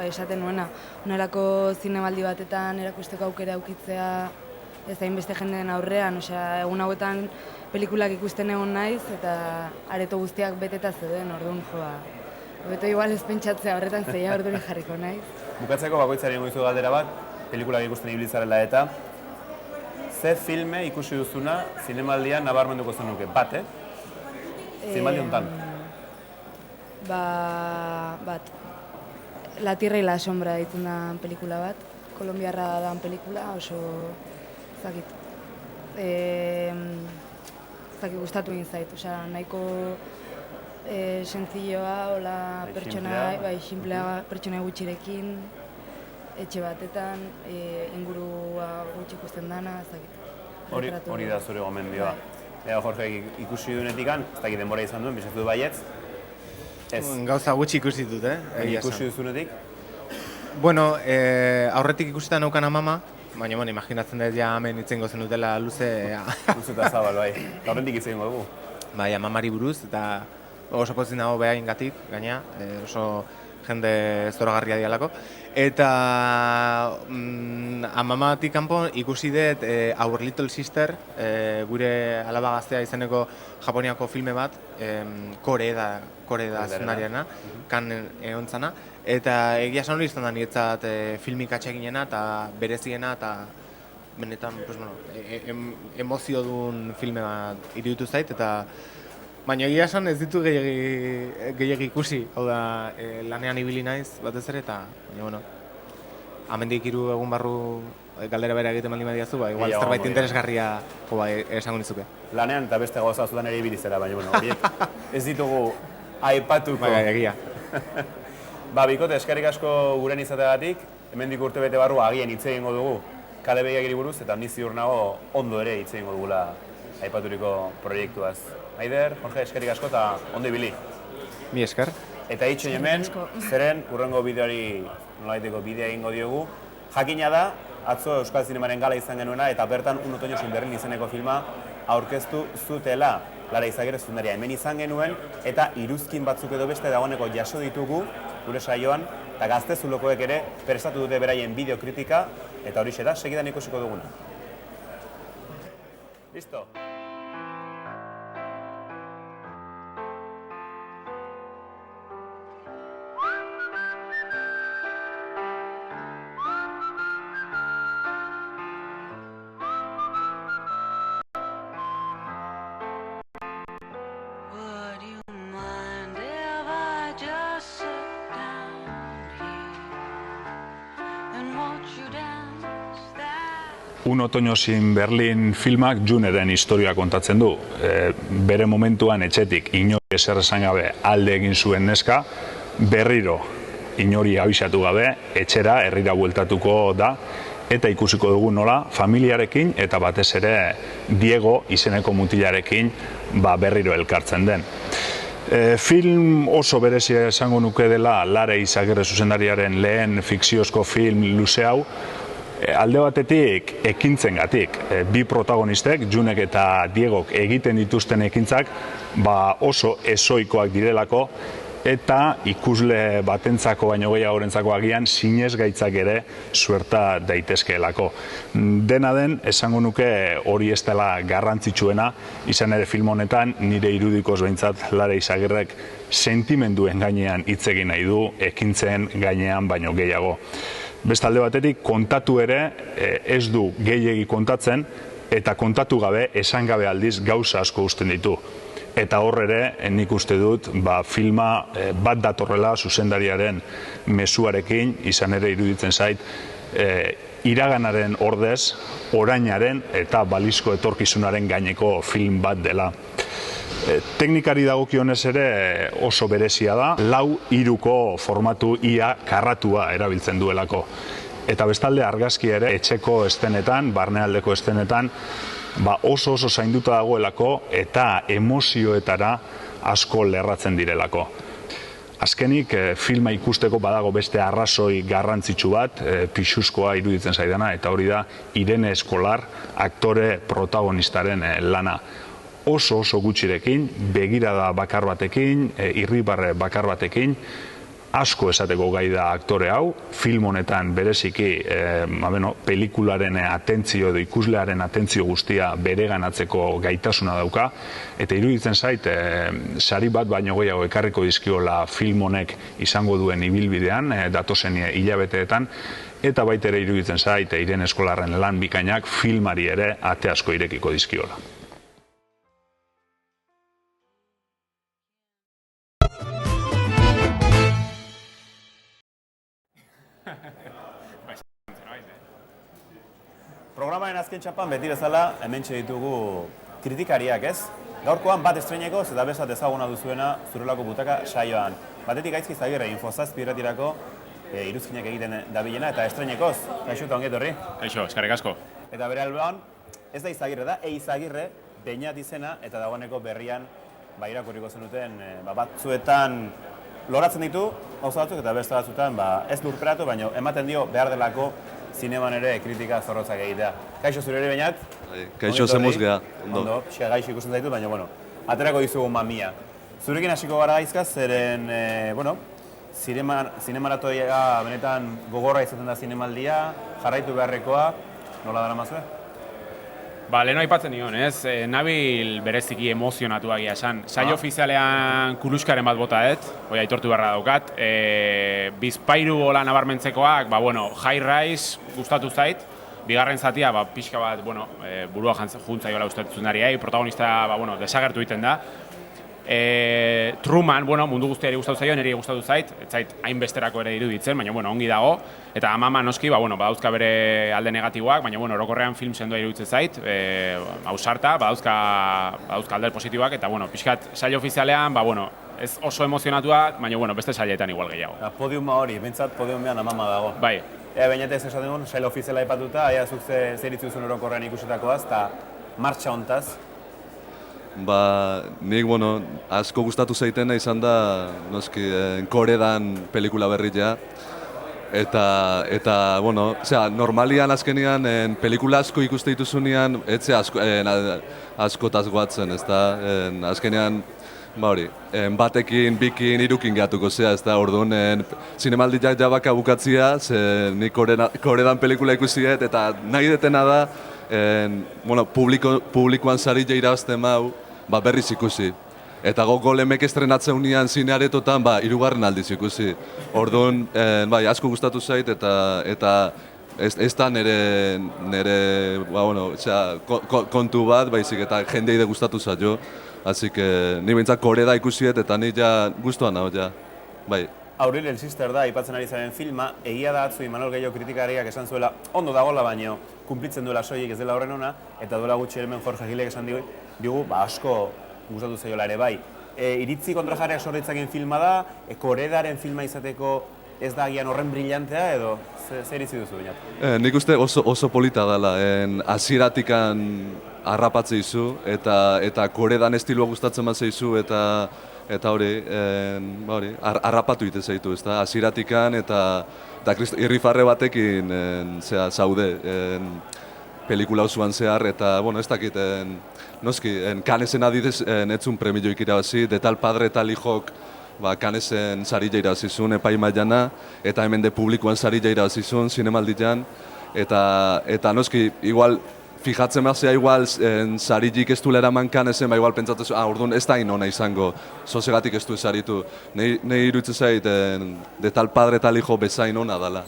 esaten nuena. Honelako zinemaldi batetan erakusteko aukera aukitzea ez hainbeste jendeen aurrean, osea, egun hauetan pelikulak ikusten egon naiz eta areto guztiak beteta zeuden, orduan, hobeto igual ez pentsatzea horretan zeia orduri jarriko naiz. Bukatzeko bakoitzari egingo dizu galdera bat, pelikulak ikusten ibiltzarela eta ze filme ikusi duzuna zinemaldian nabarmenduko zenuke? Bat, Zinemaldi honetan? Bat. La Tierra y la Sombra ditzen da pelikula bat. Kolombiarra da pelikula, oso zakit. Zakit gustatu egin zait, osea, nahiko sencilloa, hola pertsona, xinplea pertsona gutxirekin, etxe batetan, ingurua gutxi ikusten dana, zakit. Hori da zure gomendioa. Ea, Jorge, ikusi dunetikan, ez dakit denbora izan duen, bizatu du baietz. Ez. Gauza gutxi ikusi dut, Ikusi duzunetik? Bueno, aurretik ikusita naukan amama, baina, bueno, imaginatzen dut ja hemen itzengo zen dutela luze... Luze eta zabal, bai. Horrendik itzengo dugu. Bai, amamari buruz, eta oso pozit nago behain gatik, gaina, oso jende zoragarria dialako. Eta amamatik kanpo ikusi dut Our Little Sister, gure alaba gaztea izeneko Japoniako filme bat, Kore da zunariana, kan egontzana. Eta egia esan hori izan da niretzat filmik atseginena eta bereziena eta benetan, pues, bueno, emozio duen filme bat iruditu zait, eta baina egia esan ez ditu gehiagi ikusi, hau da lanean ibili naiz batez ere, eta baina, bueno, amendik 3 egun barru galdera bera egiten baldin badiazu, ba, igual zerbait interesgarria esango nizuke. Lanean eta beste gauza zudan ere ibili zera, baina, bueno, horiek ez ditugu aipatuko. Bai, egia. Ba, bikote, eskerrik asko guren izateagatik, hemendik urtebete barru agian hitz egingo dugu kale begiagiri buruz, eta ni ziur nago ondo ere hitz egingo dugula aipaturiko proiektuaz. Maider, Jorge, eskerrik asko eta ondo ibili. Mi esker. Eta itxoin hemen, zeren urrengo bideoari nolabaiteko bidea egingo diogu. Jakina da, atzo Euskal Zinemaren gala izan genuena, eta bertan Un otoño sin Berlin izeneko filma aurkeztu zutela. Lara Izagirre zuzendaria hemen izan genuen, eta iruzkin batzuk edo beste dagoeneko jaso ditugu gure saioan, eta Gaztezulokoek ere prestatu dute beraien bideokritika, eta horixe da, segidan ikusiko duguna. Listo? Un otoño sin Berlin filmak Juneren historia kontatzen du. Bere momentuan etxetik inori ezer esan gabe alde egin zuen neska, berriro inori abisatu gabe etxera herrira bueltatuko da, eta ikusiko dugu nola familiarekin eta batez ere Diego izeneko mutilarekin berriro elkartzen den. Film oso berezia esango nuke dela Lare Izagirre zuzendariaren lehen fikziozko film luze hau, alde batetik ekintzengatik. Bi protagonistek, Junek eta Diegok egiten dituzten ekintzak oso ezoikoak direlako, eta ikusle batentzako baino gehiagorentzako agian sinesgaitzak ere suerta daitezkeelako. Dena den, esango nuke hori ez dela garrantzitsuena, izan ere film honetan nire irudikoz behintzat Lare Izagirrek sentimenduen gainean hitz egin nahi du, ekintzen gainean baino gehiago. Beste alde batetik, kontatu ere ez du gehiegi kontatzen, eta kontatu gabe, esan gabe aldiz gauza asko uzten ditu. Eta hor ere, nik uste dut, filma bat datorrela zuzendariaren mezuarekin, izan ere iruditzen zait, iraganaren ordez, orainaren eta balizko etorkizunaren gaineko film bat dela. Teknikari dagokionez ere oso berezia da, 4:3 formatu ia karratua erabiltzen duelako. Eta bestalde argazki ere etxeko estenetan, barnealdeko estenetan, oso zainduta dagoelako eta emozioetara asko lerratzen direlako. Azkenik, filma ikusteko badago beste arrazoi garrantzitsu bat, pixuzkoa iruditzen zaidana, eta hori da Irene Eskolar, aktore protagonistaren lana. Oso gutxirekin, begirada bakar batekin, irribarre bakar batekin, asko esateko gai da aktore hau, film honetan bereziki pelikularen atentzio edo ikuslearen atentzio guztia bereganatzeko gaitasuna dauka, eta iruditzen zait, sari bat baino gehiago ekarriko dizkiola film honek izango duen ibilbidean, datozen hilabeteetan, eta baita ere iruditzen zait, Irene Eskolarren lan bikainak filmari ere ate asko irekiko dizkiola. Programaren azken txapan beti bezala hementxe ditugu kritikariak, ez? Gaurkoan bat estreinekoz eta besat ezaguna duzuena Zurelako Butaka saioan. Batetik Gaizki Izagirre, Infozazpi irratirako iruzkinak egiten dabilena eta estreinekoz. Kaixo eta ongi etorri. Kaixo, eskerrik asko. Eta bere alboan, ez da Izagirre da, Izagirre, Beñat izena eta dagoeneko berrian irakurriko zenuten batzuetan loratzen ditu, gauza batzuk eta beste batzuetan ez lurperatu, baina ematen dio behar delako zineman ere kritika zorrotzak egitea. Kaixo zure ere Beñat? Kaixo zemuz geha. Ondo, pixka gaixo ikusten zaitu, baina, aterako dizugu mamia. Zurekin hasiko gara Gaizka, zeren, zinemaratoia benetan gogorra izaten da zinemaldia, jarraitu beharrekoa, nola dara mazue? Leheno aipatzen nion, ez? Nabil bereziki emozionatu egia esan. Saio ofizialean kuluskaren bat bota hoi aitortu beharra daukat. Bizpairu gola nabarmentzekoak, high rise gustatu zait. Bigarren zatia, pixka bat, burua juntzaiola ustetzunariai, protagonista, desagertu egiten da. Truman, mundu guztiari gustatu zaio, niri gustatu zait, ez zait hainbesterako ere iruditzen, baina ongi dago. Eta Amama noski, badauzka bere alde negatiboak, baina orokorrean film sendoa iruditzen zait, ausarta, badauzka alde positiboak, eta pixkat saio ofizialean, ez oso emozionatua, baina beste sailetan igual gehiago. Podiuma hori, bentsat podiumean Amama dago. Bai. Ea Beñatez esaten dugun, sail ofiziala aipatuta, aia zuk zer itzuzun orokorrean ikusitakoaz, eta martxa hontaz. Nik, asko gustatu zaitena izan da, noski, Koredan pelikula berria. Eta, normalian azkenian, pelikula asko ikuste dituzunean, etxe askotaz guatzen, ez da, azkenian, batekin, bikin, irukin gehatuko zea, ez da, orduan, zinemaldiak jabaka bukatzia, ze nik Koredan pelikula ikusiet, eta nahi detena da, publikoan sari irabazten mau, berriz ikusi. Eta golemek estrenatzen unean zinearetotan, hirugarren aldiz ikusi. Orduan, asko gustatu zait, eta ez da nire kontu bat, baizik eta jendeide gustatu zaio. Así que, ni bintzak Koreda ikusiet, eta ni ja guztuan hau, ja. Bai. Aurel el Sister da, aipatzen ari zaren filma, egia da atzu Imanol Gehiago kritikariak esan zuela, ondo dagoela baino, kunplitzen duela soilik ez dela horren ona, eta duela gutxi hemen Jorge Gilek esan digu, asko gustatu zaiola ere bai. Iritzi kontrajarriak sorritzaken filma da, Koredaren filma izateko ez da agian horren brillantea edo zer iritzi duzu binat? Nik uste oso polita dela, hasieratik harrapatze izu, eta Koredan estilua gustatzen bat zeizu, eta hori, harrapatu ite zaitu, ezta? Hasieratik eta irrifarre batekin zaude pelikula osoan zehar, eta, ez dakit, noski, Canesen adidez etzun premioik irabazi, de tal padre tal hijok Canesen sarila irabazizun epaimaiana, eta hemen de publikoan sarila irabazizun zinemaldian, eta noski, igual, fijatzen behazia igual sarilik ez duela eraman Canesen, igual pentsatzen orduan ez da inona izango, zozegatik ez du saritu. Nei iruditzen zait, de tal padre tal hijo bezain ona dela.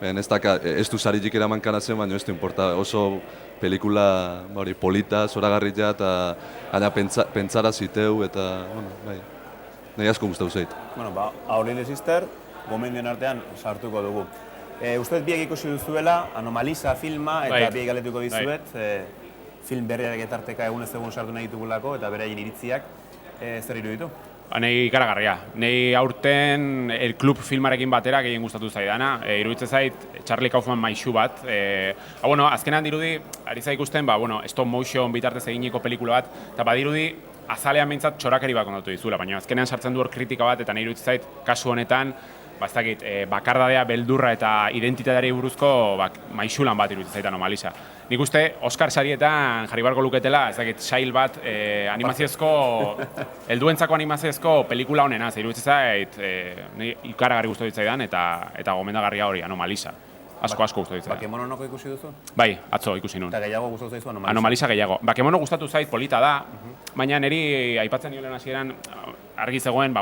Ez du sarilik eraman Canesen, baina ez du importa, oso pelikula polita, zoragarria, eta gaina pentsara ziteu, eta, nahi asko gustatu zait. Aurel el Sister, gomendioen artean sartuko dugu. Usteet biek ikusi duzuela, Anomalisa filma, eta biek galetuko dizuet, film berriak etarteka egunez egun sartu nahi ditugulako, eta beraien iritziak, zer iruditu? Nei ikaragarria. Nei aurten El Club filmarekin batera gehien gustatu zaidana. Iruditzen zait Charlie Kaufman maixu bat. Azkenan dirudi, ari za ikusten, stop motion bitartez eginiko pelikula bat, eta badirudi azalean behintzat txorakeri bat kontatu dizula, baina azkenean sartzen du hor kritika bat, eta nahi iruditzen zait kasu honetan, bakardadea, beldurra eta identitateari buruzko maixulan bat iruditzen zait Anomalisa. Nik uste Oscar sarietan jarri barko luketela, sail bat animaziozko, helduentzako animaziozko pelikula honena, iruditzen zait, ikaragarri gustatu ditzaidan eta gomendagarria hori, Anomalisa. Asko gustatu ditzaidan. Bakemononoko ikusi duzu? Bai, atzo ikusi nun. Eta gehiago gustatu zaizu Anomalisa? Anomalisa gehiago. Bakemono gustatu zait, polita da, baina niri aipatzen nioen hasieran argi zegoen,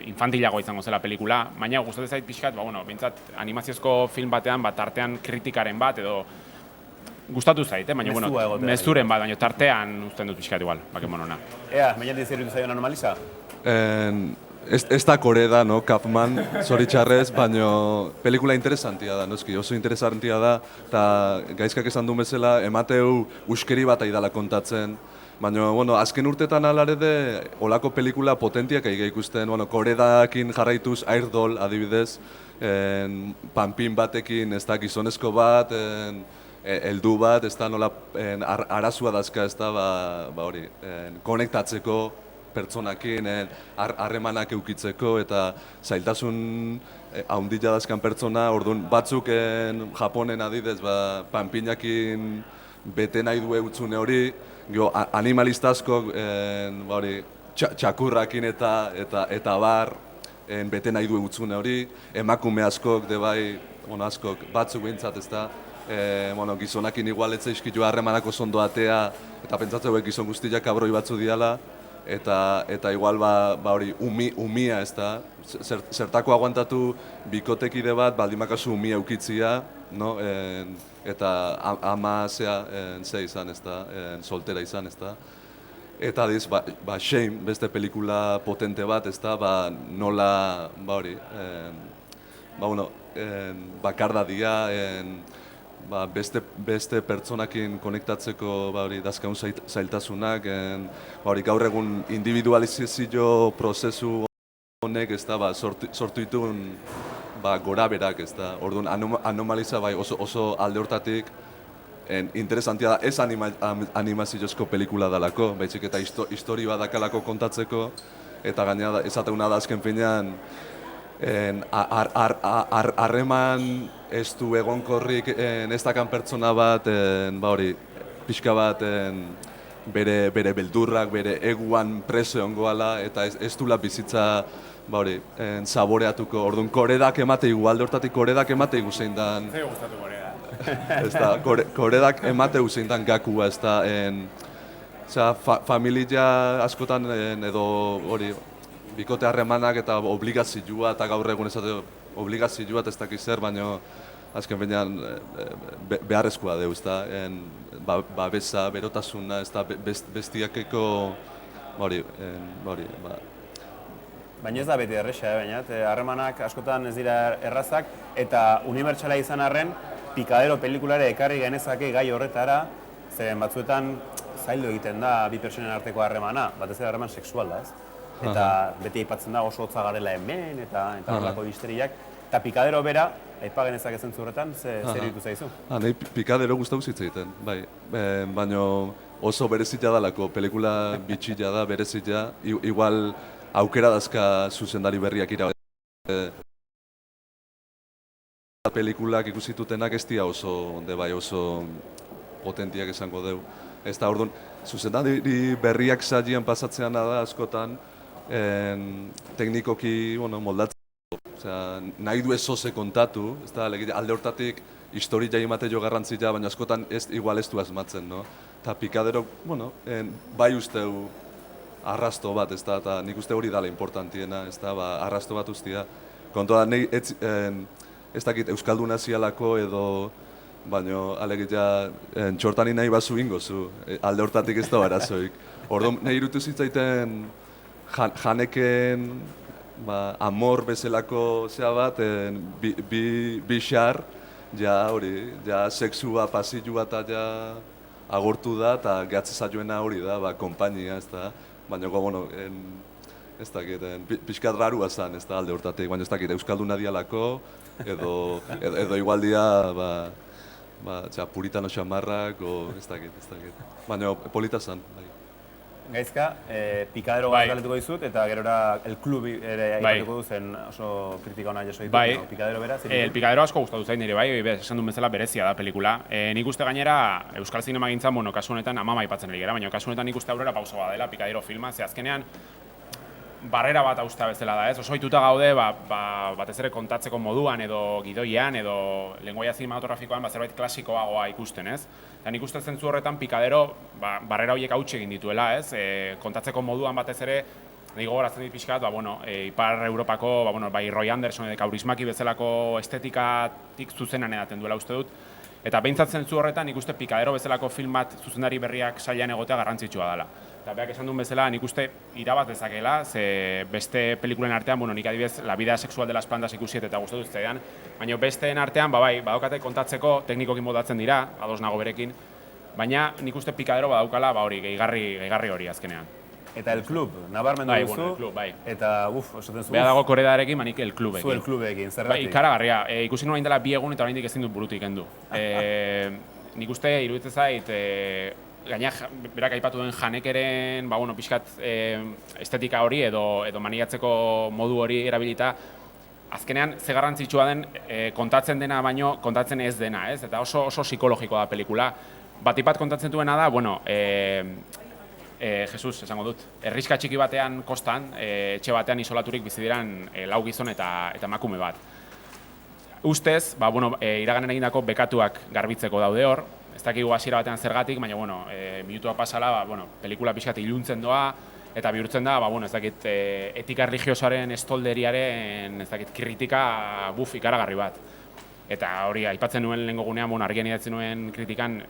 infantilagoa izango zela pelikula, baina gustatzen zait pixkat, bintzat animaziozko film batean, tartean kritikaren bat, edo gustatu zait, baina mezuren bat, baina tartean uzten dut pixkat igual, Bakemonona. Baina zer iruditu zaion Anomalisa? Ez da Koreda, Kaufman, zoritxarrez, baina pelikula interesantia da, noski, oso interesantia da, eta gaizkak esan duen bezala, emateu uskeri bat aidala kontatzen, baina, azken urtetan alarede, olako pelikula potentiak aiga ikusten, Koredakin jarraituz Airdol, adibidez, panpin batekin, ez da gizonezko bat, heldu bat, ez da nola arazua dazka, ez da, hori, konektatzeko, pertsonakin, harremanak eukitzeko, eta zailtasun haundila dazkan pertsona, orduan batzuk Japonen adidez, panpinakin bete nahi du eutzune hori, animalistazko txakurrakin eta bar bete nahi du eutzune hori, emakume askok, askok batzuk behintzat ez da, gizonakin igualetze izkitu harremanako zondo atea, eta pentsatzeu gizon guztiak abroi batzu diala, eta igual hori umia ez da, zertako aguantatu bikotekide bat baldimakazu umia eukitzia, eta ama ze izan ez da, soltera izan ez da. Eta diz, Shame, beste pelikula potente bat ez da, nola, hori, bakardadia, beste pertsonakin konektatzeko dazkaun zailtasunak, gaur egun individualizazio prozesu honek sortu dituen gora berak, orduan Anomalisa oso alde hortatik interesantia da, ez animaziozko pelikula dalako, baizik eta histori bat dakalako kontatzeko, eta gainera ezateuna da azken finean harreman ez du egonkorrik ez dakan pertsona bat, pixka bat bere beldurrak, bere eguan preso ongoala, eta ez dula bizitza saboreatuko. Orduan, Koredak emate igual, hortatik Koredak emate iguzein dan... Zer gustatu Koreda? Koredak emate iguzein dan gakua, ez da... Familia askotan edo hori... Bikote harremanak eta obligazioa, eta gaur egun ezate obligazioa ez dakiz zer, baina azken benean beharrezkoa deu, ez da, babesa, berotasuna, ez da, bestiakeko, Baina ez da beti erresa, baina harremanak askotan ez dira errazak, eta unibertsala izan arren, Pikadero pelikulare ekarri genezake gai horretara, zeren batzuetan zaildu egiten da bi pertsonen arteko harremana, batez ere harreman sexual da, ez? Eta beti aipatzen da oso hotza garela hemen, eta horrelako histeriak. Eta Pikadero bera, aipa genezake zentzu horretan, zer ditu zaizu? Nahi Pikadero gustatu zitzaiten, bai. Baina oso berezita dalako, pelikula bitxila da, berezita. Igual aukera dazka zuzendari berriak pelikulak ikusitutenak ez dira oso, oso potentiak esango deu. Ez da, orduan, zuzendari berriak sailean pasatzean da askotan, teknikoki, moldatzen. Osea, nahi du ez oze kontatu, ez da, alde hortatik historia emate jo garrantzia, baina askotan igual ez du asmatzen, no? Eta Pikadero, bai usteu arrasto bat, ez da, eta nik uste hori dala importantiena, ez da, arrasto bat ustia. Kontua da, ez dakit Euskalduna zialako edo, baina alegia txortani nahi bazu ingozu, alde hortatik ez da arazoik. Orduan, nahi irutu zitzaiten janeken amor bezalako zea bat, bi xar, ja hori, ja sexua, pasilua eta ja agortu da, eta gehatze zaioena hori da, kompainia, ez da. Baina, ez dakit, pixkat rarua zen, ez da, alde hortatik, baina ez dakit, Euskalduna dialako, edo igual dia, puritano xamarrak, ez dakit. Baina, polita zen, bai. Gaizka, Pikadero galetuko dizut, eta gerora El Club ere aipatuko duzen oso kritika ona jaso ditu, Pikadero bera, zer? El Pikadero asko gustatu zain nire, bai, esan duen bezala berezia da pelikula. Nik uste gainera, Euskal Zinemagintzan, kasu honetan amama aipatzen ari gara, baina kasu honetan nik uste aurrera pauso bat dela Pikadero filma, ze azkenean barrera bat austea bezala da, ez? Oso ohituta gaude, batez ere kontatzeko moduan edo gidoian edo lengoaia zinematografikoan zerbait klasikoagoa ikusten, ez? Eta nik uste zentzu horretan Pikadero barrera horiek hautsi egin dituela, ez? Kontatzeko moduan batez ere, nik gogoratzen dit pixkat, Ipar Europako, bai Roy Anderson edo Kaurismäki bezalako estetikatik zuzenan edaten duela uste dut. Eta behintzat zentzu horretan nik uste Pikadero bezalako film bat zuzendari berriak sailean egotea garrantzitsua dela. Eta beak esan duen bezala, nik uste irabat dezakela, ze beste pelikulen artean, nik adibidez, La vida sexual de las plantas ikusiet eta gustatu zitzaidan, baina besteen artean, badaukate kontatzeko teknikoki modatzen dira, ados nago berekin, baina nik uste Pikadero badaukala, gehigarri hori azkenean. Eta El Club, nabarmendu duzu, El Club, bai. Eta, esaten zu... Beha dago Koredarekin, manik El Clubekin. Zu El Clubekin, zergatik? Ikaragarria, ikusi nuen dela 2 egun eta oraindik ezin dut burutik kendu. Nik uste, iruditzen zait, gaina berak aipatu den janekeren, pixkat estetika hori edo maniatzeko modu hori erabilita, azkenean ze garrantzitsua den kontatzen dena baino kontatzen ez dena, ez? Eta oso psikologikoa da pelikula. Batipat kontatzen duena da, Jesus, esango dut, herriska txiki batean kostan, etxe batean isolaturik bizi diran 4 gizon eta emakume bat. Ustez, iraganen egindako bekatuak garbitzeko daude hor, ez dakigu hasiera batean zergatik, baina, minutua pasala, pelikula pixkat iluntzen doa, eta bihurtzen da, ez dakit, etika religiosoaren estolderiaren, ez dakit, kritika ikaragarri bat. Eta hori, aipatzen nuen lehengo gunean, argian idatzen nuen kritikan,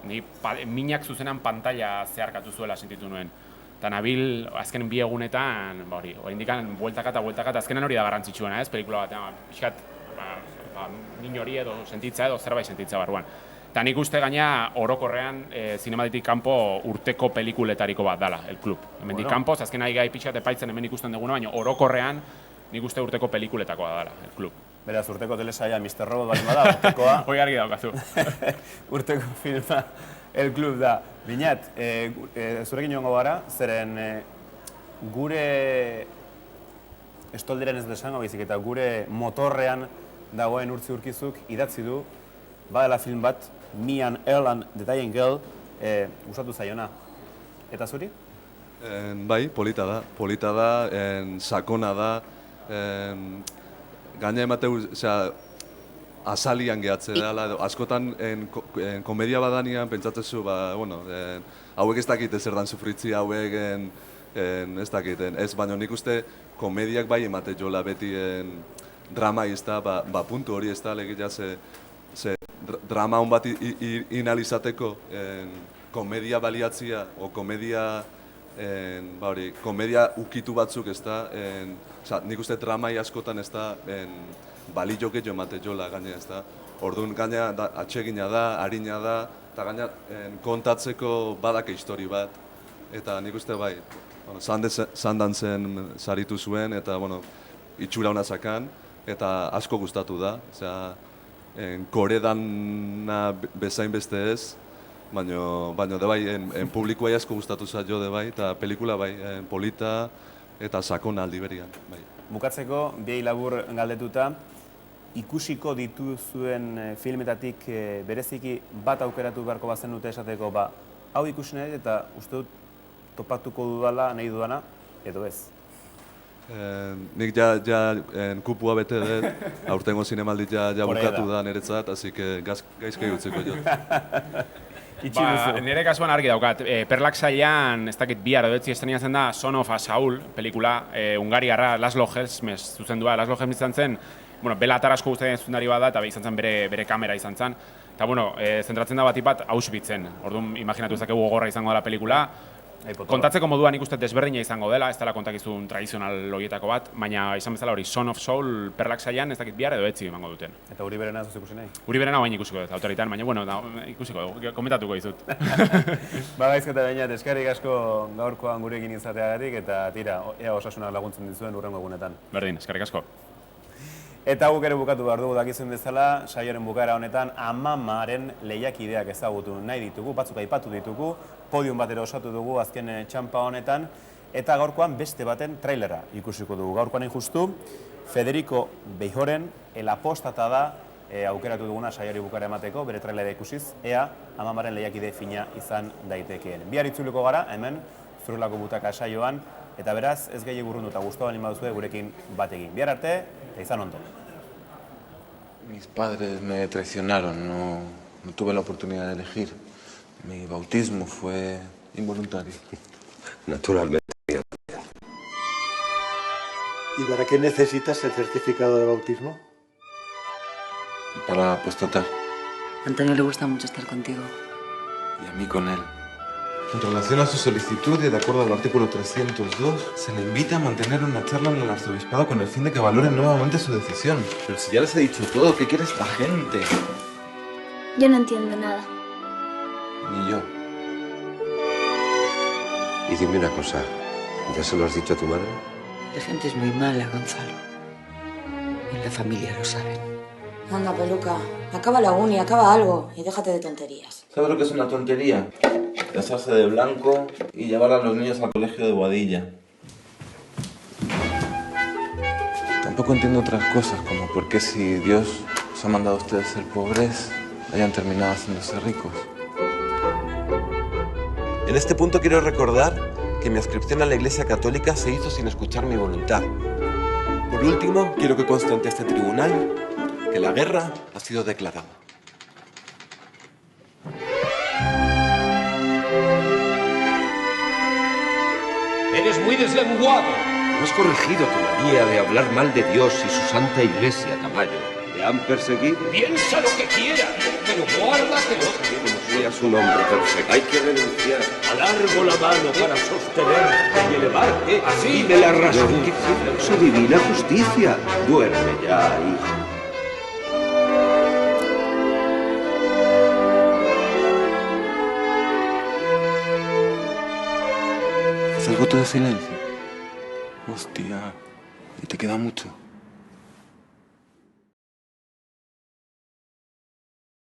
minak zuzenan pantalla zeharkatu zuela sentitu nuen. Eta nabil, azken 2 egunetan, indikan, bueltaka eta azkenan hori da garrantzitsuena, ez, pelikula batean, pixkat, min hori edo sentitza edo zerbait sentitza barruan. Eta nik uste gaina orokorrean zinematitik kanpo urteko pelikuletariko bat dela, El Club. Hemendik kanpo, azken nahi gai pixkat epaitzen hemen ikusten duguna, baina orokorrean nik uste urteko pelikuletakoa dela, El Club. Beraz, urteko telesaia Mr. Robot bali bada, urtekoa... Hoi argi daukazu. Urteko filma El Club da. Binat, zurekin joango gara, zeren gure estoldiren ez desango baizik eta gure motorrean dagoen urkizuk idatzi du, badela film bat, Me and Earl and the Dying Girl, gustatu zaiona. Eta zuri? Bai, polita da, sakona da, gaina emateu, azalian gehatze dela, askotan komedia badanean pentsatzezu, hauek ez dakite zer dan sufritzi, hauek ez dakiten, ez, baina nik uste komediak bai emate jola beti drama izta, puntu hori ez da, legia ze drama hon bat inalizateko komedia baliatzia, o komedia ba hori, komedia ukitu batzuk, ez da, nik uste dramai askotan, ez da, balio gehiago emate jola, gaina, ez da. Orduan, gaina, atsegina da, harina da, eta gaina, kontatzeko badake histori bat, eta nik uste bai, Sundancen saritu zuen, eta, bueno, itxura hona zakan, eta asko gustatu da, koredana bezain beste ez, baina de bai, publikoa asko gustatu zaio de bai, eta pelikula bai, polita eta sakona aldi berian. Bai. Bukatzeko, biei labur galdetuta, ikusiko dituzuen filmetatik bereziki bat aukeratu beharko bazen dute esateko, hau ikusi nahi eta uste dut topatuko dudala, nahi dudana, edo ez? Nik ja kupua bete dut, aurtengo zinemaldi ja bukatu da niretzat, así que gaizke utziko jo. Nire kasuan argi daukat, Perlak sailean, ez dakit bihar edo etzi estrenatzen da Son of a Saul pelikula, Hungariarra Laszlo Helmez zuzendua. Laszlo Helmez izan zen, Bela Tarasko guztien zuzendari bat da, eta izan zen bere kamera izan zen. Eta, zentratzen da bat Auschwitzen. Orduan, imaginatu ezakegu gogorra izango dela pelikula. Kontatzeko moduan ikusten desberdina izango dela, ez dela kontakizun tradizional horietako bat, baina izan bezala hori Son of Saul Perlak sailean ez dakit bihar edo etzi emango duten. Eta Uri Berena ez ikusi nahi? Uri Berena baina ikusiko dut, autoritan, baina ikusiko, komentatuko dizut. Gaizketa baina, eskerrik asko gaurkoan gurekin izateagatik, eta tira, ea osasuna laguntzen dizuen urrengo egunetan. Berdin, eskerrik asko. Eta guk ere bukatu behar dugu dakizuen bezala, saioaren bukaera honetan Amamaren lehiakideak ezagutu nahi ditugu, batzuk aipatu ditugu, podium batera osatu dugu azken txampa honetan, eta gaurkoan beste baten trailera ikusiko dugu. Gaurkoan justu, Federico Beijoren El Apostata da aukeratu duguna saioari bukaera emateko, bere trailera ikusiz, ea Amamaren lehiakide fina izan daitekeen. Bihar itzuliko gara, hemen, Zurrelako Butaka saioan, eta beraz, ez gehiago urrundu eta guztua baldin baduzue gurekin batekin. Bihar arte, eta izan ondo. Mis padres me traicionaron, no tuve la oportunidad de elegir. Mi bautismo fue involuntario. Naturalmente. ¿Y para qué necesitas el certificado de bautismo? Para apostatar. A Antonio le gusta mucho estar contigo. Y a mí con él. En relación a su solicitud y de acuerdo al artículo 302, se le invita a mantener una charla en el arzobispado con el fin de que valoren nuevamente su decisión. Pero si ya les he dicho todo, ¿qué quiere esta gente? Yo no entiendo nada. Ni yo. Y dime una cosa, ¿ya se lo has dicho a tu madre? La gente es muy mala, Gonzalo. En la familia lo saben. Anda, peluca. Acaba la uni, acaba algo y déjate de tonterías. ¿Sabes lo que es una tontería? Casarse de blanco y llevar a los niños al colegio de Boadilla. Tampoco entiendo otras cosas, como por qué si Dios os ha mandado a ustedes ser pobres, hayan terminado haciéndose ricos. En este punto quiero recordar que mi adscripción a la Iglesia Católica se hizo sin escuchar mi voluntad. Por último, quiero que conste ante este tribunal que la guerra ha sido declarada. Eres muy deslenguado. No has corregido tu manía de hablar mal de Dios y su santa Iglesia, Tamayo. ¿Te han perseguido? Piensa lo que quieras, pero guárdatelo. No seas un hombre perfecto. Hay que renunciar. Alargo la mano para sostenerte y elevarte. Así me la rasgo. Su divina justicia. Duerme ya, hijo. ¿Haz el voto de silencio? Hostia, ¿y te queda mucho?